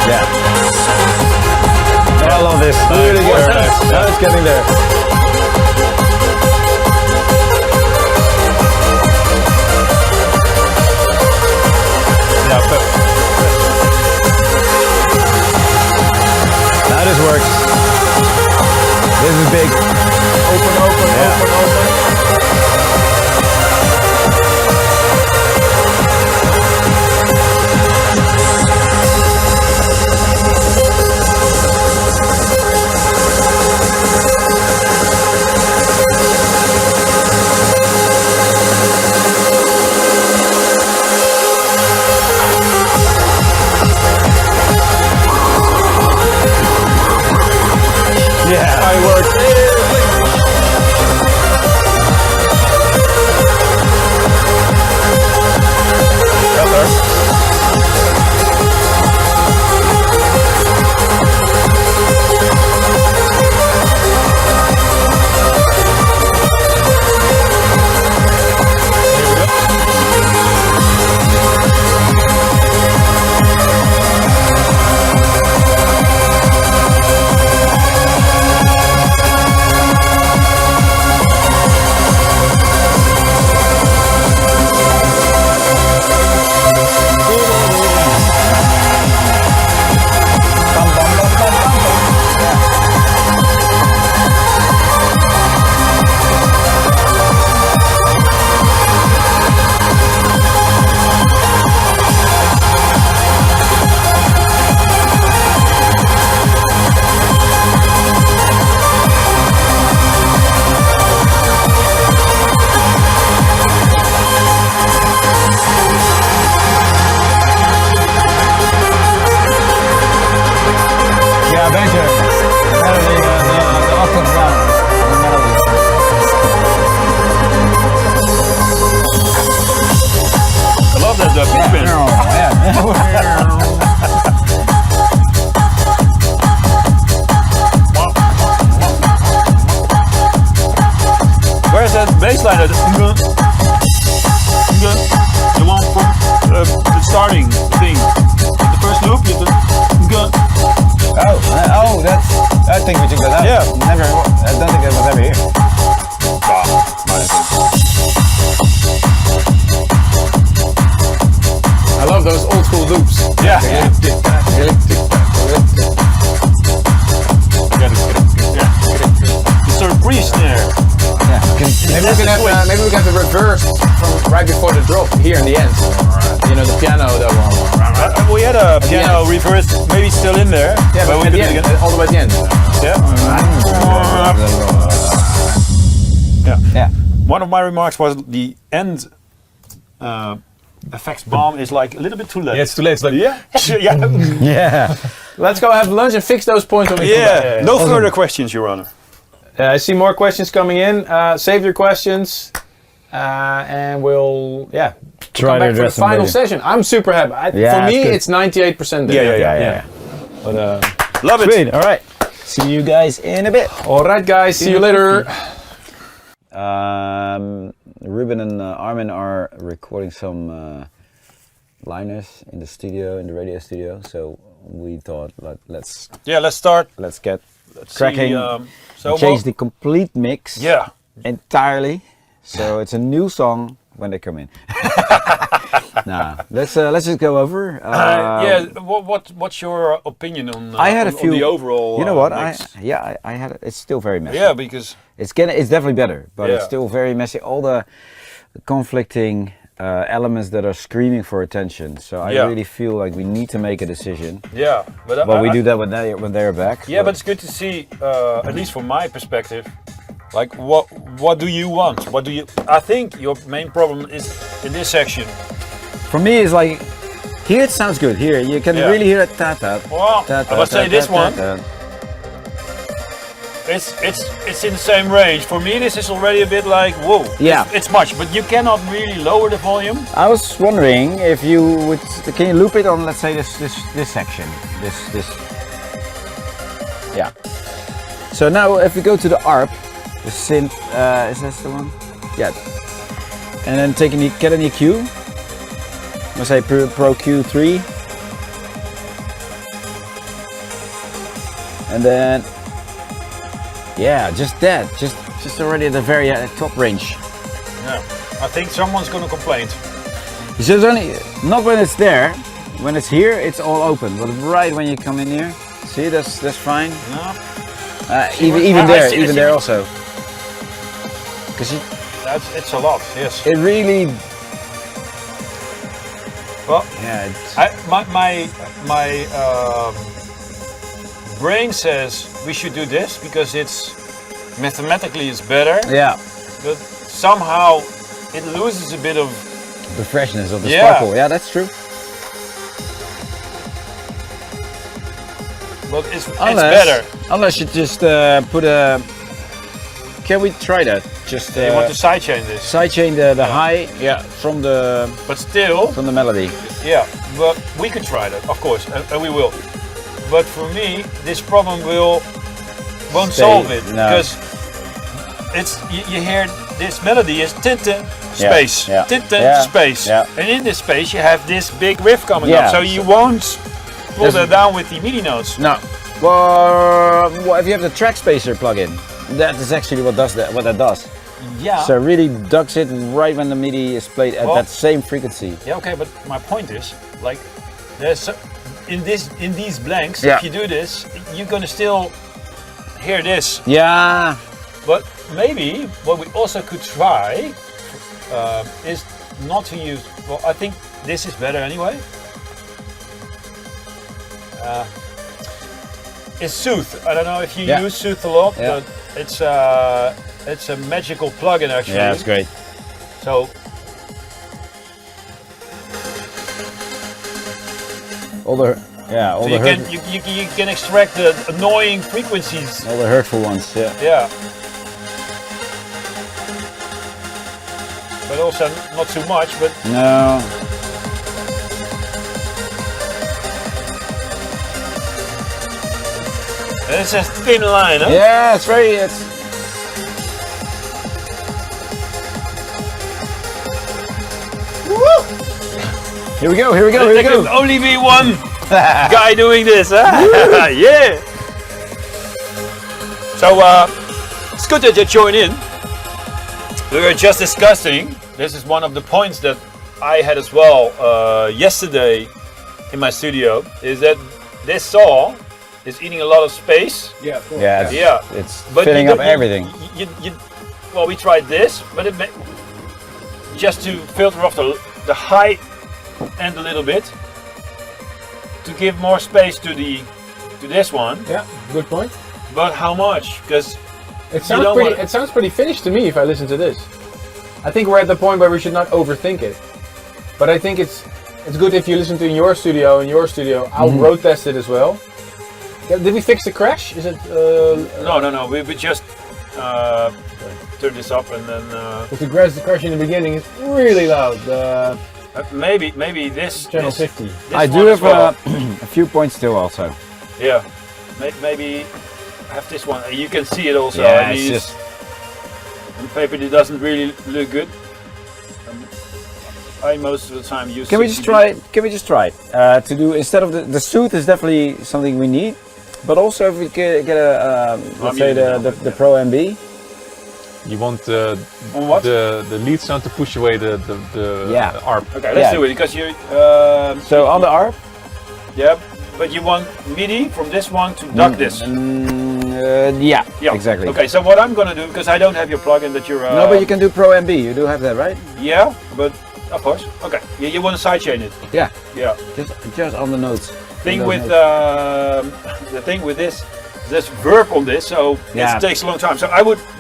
Yeah. I love this. Really good. Now it's getting there. Yeah, but Now this works. This is big. open. Yeah, it works. Where's that bass line? The one from the starting thing. The first loop, you Oh, that's. I think we took that out. Yeah. Never. I don't think it was ever here. I love those old school loops. Yeah. The sort of pre-snare. Yeah. Maybe we can have the reverse from right before the drop here in the end. You know, the piano that one. We had a piano reverse, maybe still in there. Yeah, but we at did the it end, again. all the way at the end. Yeah. One of my remarks was the end effects bomb is like a little bit too late. Yeah, it's too late. It's like yeah. Yeah. Let's go have lunch and fix those points when we come back. No further questions, Your Honor. I see more questions coming in. Save your questions, and we'll Try come to back for the address them final later. session. I'm super happy. Yeah, For me, it's good. it's 98% there. Yeah. But Love it. Sweet. All right. See you guys in a bit. all right, guys. See you later. Ruben and Armin are recording some liners in the studio, in the radio studio. So we thought, let's start. get Let's cracking. See, change the complete mix. Yeah. Entirely. So it's a new song when they come in. Let's just go over. What's your opinion on? I had a on few. the overall. You know what? Mix? I had. It's still very messy. Yeah, because It's definitely better, but it's Yeah. still very messy. All the conflicting elements that are screaming for attention. So I really feel like we need to make a decision. but We do that when they're back. Yeah, but it's good to see, at least from my perspective, like what do you want? I think your main problem is in this section. for me, it's like here it sounds good. Here you can really hear it. Well, I must say this one. It's in the same range. For me, this is already a bit like whoa. Yeah. It's much, but you cannot really lower the volume. I was wondering if you would. Can you loop it on? Let's say this section. This. Yeah. So now if we go to the ARP, the synth, is that the one? Yeah. And then get an EQ. Let's say Pro Q3. And then, yeah, just that, just already at the very top range. Yeah. I think someone's gonna complain. It's just only, not when it's there. When it's here, it's all open. But right when you come in here, see, that's fine. No. Even there, I see there also. Because it's a lot. Yes. it really. Well, Yeah. my brain says we should do this because it's mathematically it's better. Yeah. But somehow it loses a bit of. The freshness of the Yeah. sparkle. Yeah, that's true. But it's better. Unless you just put a. Can we try that? Just You want to sidechain this, sidechain the high, from the but still, melody. yeah. But we could try that, of course, and we will. But for me, this problem won't solve it no. because it's you hear this melody is tintin space, yeah. tintin Yeah, space, yeah. and in this space you have this big riff coming Yeah, up, so you won't pull that down with the MIDI notes. No. Well, if you have the track spacer plug-in, that is actually what that does. Yeah. So it really ducks it right when the MIDI is played at that same frequency. Yeah, okay, but my point is, like, there's in these blanks, Yeah. if you do this, you're gonna still hear this. Yeah. But maybe what we also could try is not to use. Well, I think this is better anyway. Is Soothe. I don't know if you use Soothe a lot, but it's a magical plugin actually. Yeah, it's great. So you can extract the annoying frequencies. All the hurtful ones. Yeah. Yeah. But also not too much. But No. it's a thin line, huh? Yeah, it's very. Here we go. There can only be one guy doing this, huh? Yeah. So it's good that you join in. We were just discussing. This is one of the points that I had as well yesterday in my studio. Is that this saw is eating a lot of space. Yeah. Cool. Yeah. It's But filling you up don't- everything. Well, we tried this, but just to filter off the high end a little bit to give more space to this one. Yeah. Good point. But how much? Because It sounds pretty finished to me if I listen to this. I think we're at the point where we should not overthink it. But I think it's good if you listen to in your studio. I'll road test it as well. Yeah, did we fix the crash? Is it? No. We just turn this up and then. Because the crash in the beginning is really loud. Maybe this Channel is- 50. this I one do as have well. a few points still also. Yeah. Maybe have this one. You can see it also. Yeah, I mean, it's just. on paper it doesn't really look good. I most of the time use. Can we just 60 try to do instead of the Soothe is definitely something we need, but also if we get a let's say the Pro MB. You want On what? the lead sound to push away the ARP. Okay, let's Yeah. do it because you. So on the ARP. Yeah, but you want MIDI from this one to duck this. Yeah, Yeah, exactly. Okay, so what I'm gonna do, because I don't have your plugin that you're. No, but you can do Pro MB. You do have that, right? Yeah, but of course. Okay, yeah, you want to sidechain it. Yeah. Yeah. Just on the notes. Thing On those with notes. the thing with this, there's verb on this, so Yeah. it takes a long time. So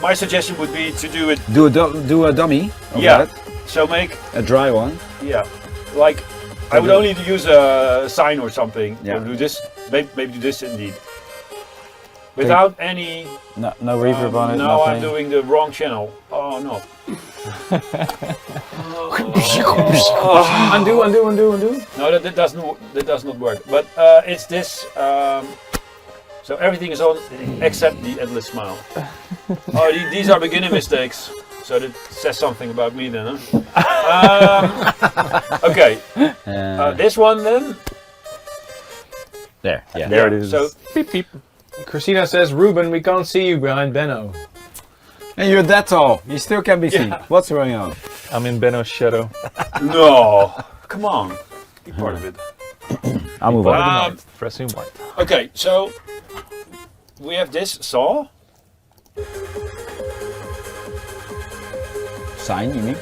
my suggestion would be to do it. do a dummy. Of Yeah. that, So make a dry one. like I would only use a sign or something. Yeah. Or do this. Maybe do this indeed. Without any. No reverb on it. No, nothing. I'm doing the wrong channel. Oh no. Undo. No, that does not work. But it's this. So everything is on except the endless smile. Oh, these are beginner mistakes. So that says something about me then, huh? Okay. This one then. There. Yeah. There it is. So Beep beep. Christina says, Ruben, we can't see you behind Benno. And you're that tall. You still can be seen. What's going on? I'm in Benno's shadow. No, come on, be part of it. I'll move on. Pressing white. Okay, so we have this saw. Sign, you mean?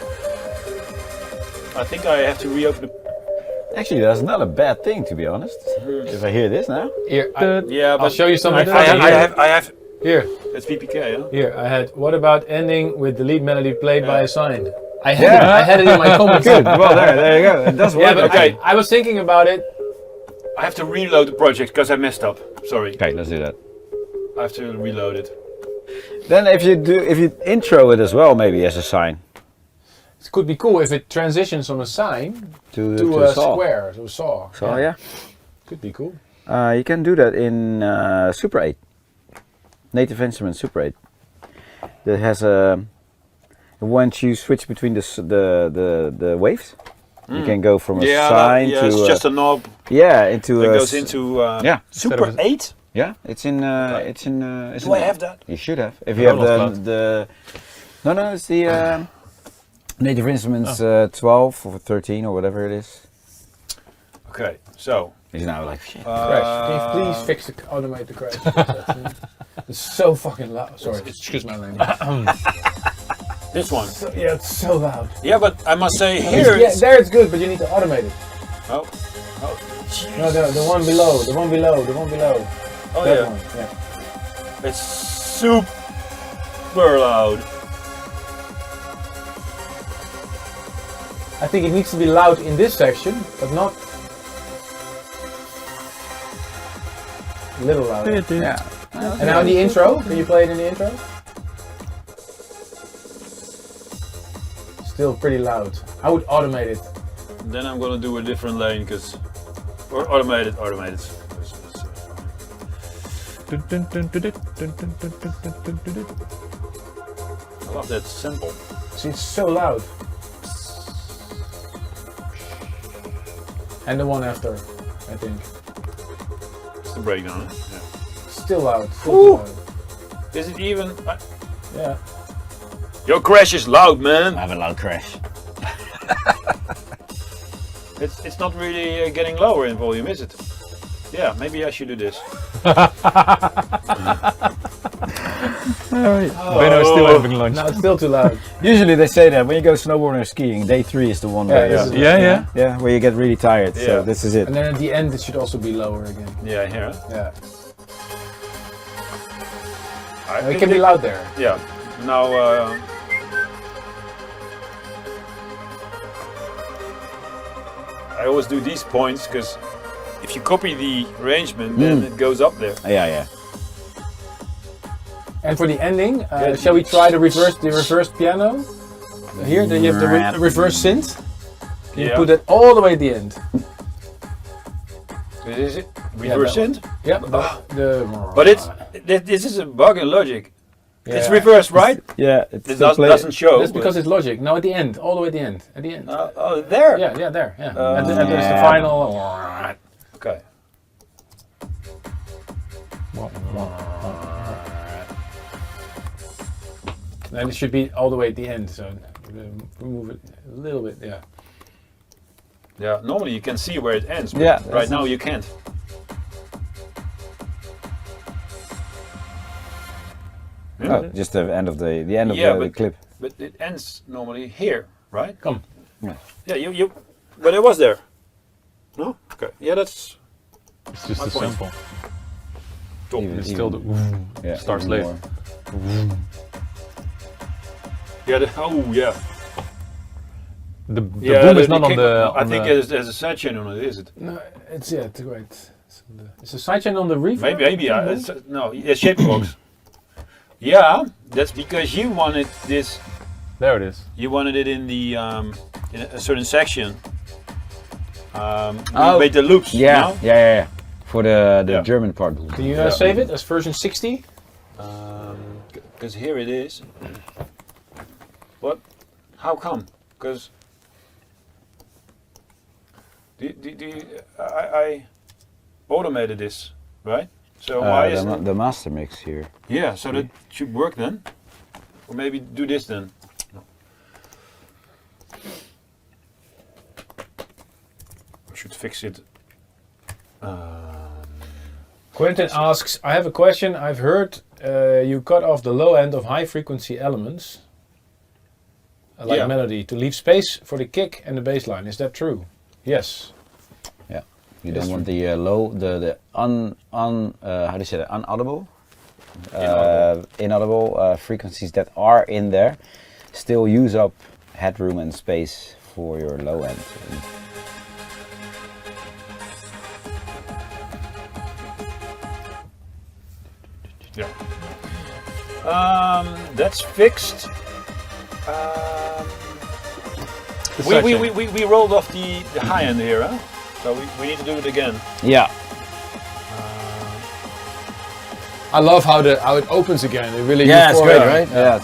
I think I have to reopen the. Actually, that's not a bad thing, to be honest. If I hear this now. Here, Yeah, I'll but show you something. I have. Here, That's PPK, huh? here. I had. What about ending with the lead melody played by a sign? I had it in my comments. Good. Well, there you go. It does work. Yeah, but Okay. I was thinking about it. I have to reload the project because I messed up. Sorry. Okay, let's do that. I have to reload it. Then if you intro it as well, maybe as a sign It could be cool if it transitions from a sign to to a a saw. square, to a saw. So yeah, Could be cool. you can do that in Super 8, Native Instruments Super 8. That has a once you switch between the waves, you can go from a sign to it's just a knob into that a goes into yeah. Super 8. Yeah, it's in. Do I have that? You should have. If you have the no, it's the Native Instruments 12 or 13 or whatever it is. Okay, so It's now like shit. Crash. Can you please fix the automate the crash? It's so fucking loud. Sorry, excuse my language. this one. Yeah, it's so loud. Yeah, but I must say here. Yeah, there it's good, but you need to automate it. Oh, No, the one below, the one below, the one below. oh That yeah. one, yeah. It's super loud. I think it needs to be loud in this section, but not a little louder. Yeah. And now the intro, can you play it in the intro? Still pretty loud. I would automate it. Then I'm gonna do a different lane because, or automated. I love that sample. See, it's so loud. And the one after, I think. It's the breakdown. Yeah. Still loud. Still Ooh. loud. Is it even? Yeah. Your crash is loud, man. I have a loud crash. It's not really getting lower in volume, is it? Yeah, maybe I should do this. Benno's still having lunch. No, it's still too loud. Usually they say that when you go snowboarding or skiing, day 3 is the one Yeah, where this is- yeah, where you get really tired. Yeah. So this is it. And then at the end, it should also be lower again. Yeah, here. Yeah. It can be loud there. Yeah. Now. I always do these points because if you copy the arrangement, then it goes up there. Yeah. And for the ending, shall we try the reverse piano? Here, then you have the reverse synth. You put it all the way at the end. Is it reverse that synth? Yeah, But this is a bug in Logic. It's Yeah. reversed, right? Yeah. It doesn't show. That's because it's Logic. No, at the end, all the way at the end. At the end. Oh, there. Yeah, there. Yeah. And there's the final. Okay. And it should be all the way at the end. So remove it a little bit. Yeah. Yeah. Normally you can see where it ends. But Yeah, Right now you can't. Oh, just the end of the but clip. But it ends normally here, right? Come. Yeah. You. But it was there. No. Okay. Yeah. That's. It's just My a point. sample. Top. It's still the starts even late. more. Yeah. Oh yeah. The boom is not on the. I think there's a sidechain on it, is it? No, it's it's great. It's a sidechain on the reverb. Maybe. No. Yeah, shape box. Yeah, that's because you wanted this. There it is. You wanted it in the in a certain section. Oh. Made the loops. Yeah, no? yeah. For the Yeah. German part. Can you save it as version 60? Because here it is. What? How come? Because I automated this, right? So why is the master mix here? Yeah, so that should work then. Or maybe do this then. No. I should fix it. Quentin asks, I have a question. I've heard you cut off the low end of high frequency elements, like melody, to leave space for the kick and the bass line. Is that true? Yes. Yeah. You don't want the low, the how do you say that? Unaudible? Inaudible frequencies that are in there still use up headroom and space for your low end. Yeah. That's fixed. We rolled off the high end here, huh? So we need to do it again. Yeah. I love how it opens again. It really it's great, right? Yeah.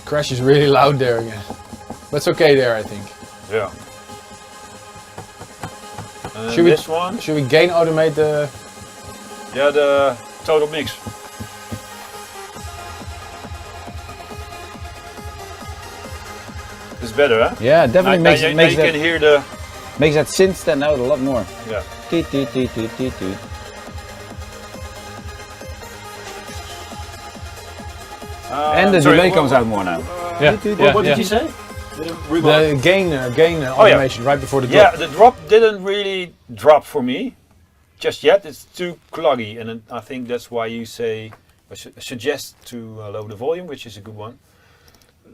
Crash is really loud there again. But it's okay there, I think. Yeah. Should we gain automate the... Yeah, the total mix. It's better, huh? Yeah, definitely makes you that, can hear the... Makes that synth stand out a lot more. Yeah. Toot, toot, toot, toot, toot, toot. And the delay comes out more now. What did you say? The gain automation right before the drop. Yeah, the drop didn't really drop for me just yet. It's too cloggy, and I think that's why you say suggest to lower the volume, which is a good one.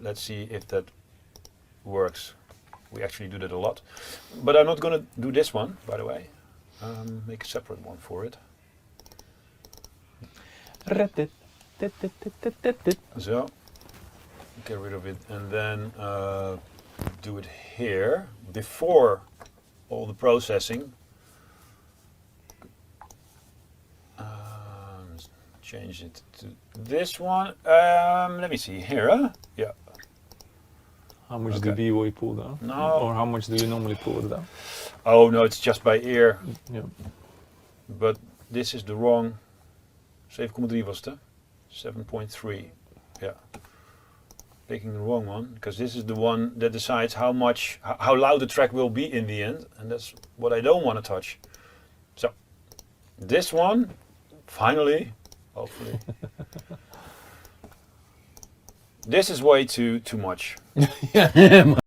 Let's see if that works. We actually do that a lot, but I'm not going to do this one, by the way. Make a separate one for it. So. Get rid of it and then do it here before all the processing. Change it to this one. Let me see here. Huh? Yeah. How much dB will you pull down? No. Or how much do you normally pull it down? Oh no, it's just by ear. Yeah. But this is the wrong. 7,3 was it? 7.3. Yeah. Picking the wrong one, because this is the one that decides how loud the track will be in the end, and that's what I don't want to touch. So this one, finally, hopefully. This is way too much. Yeah.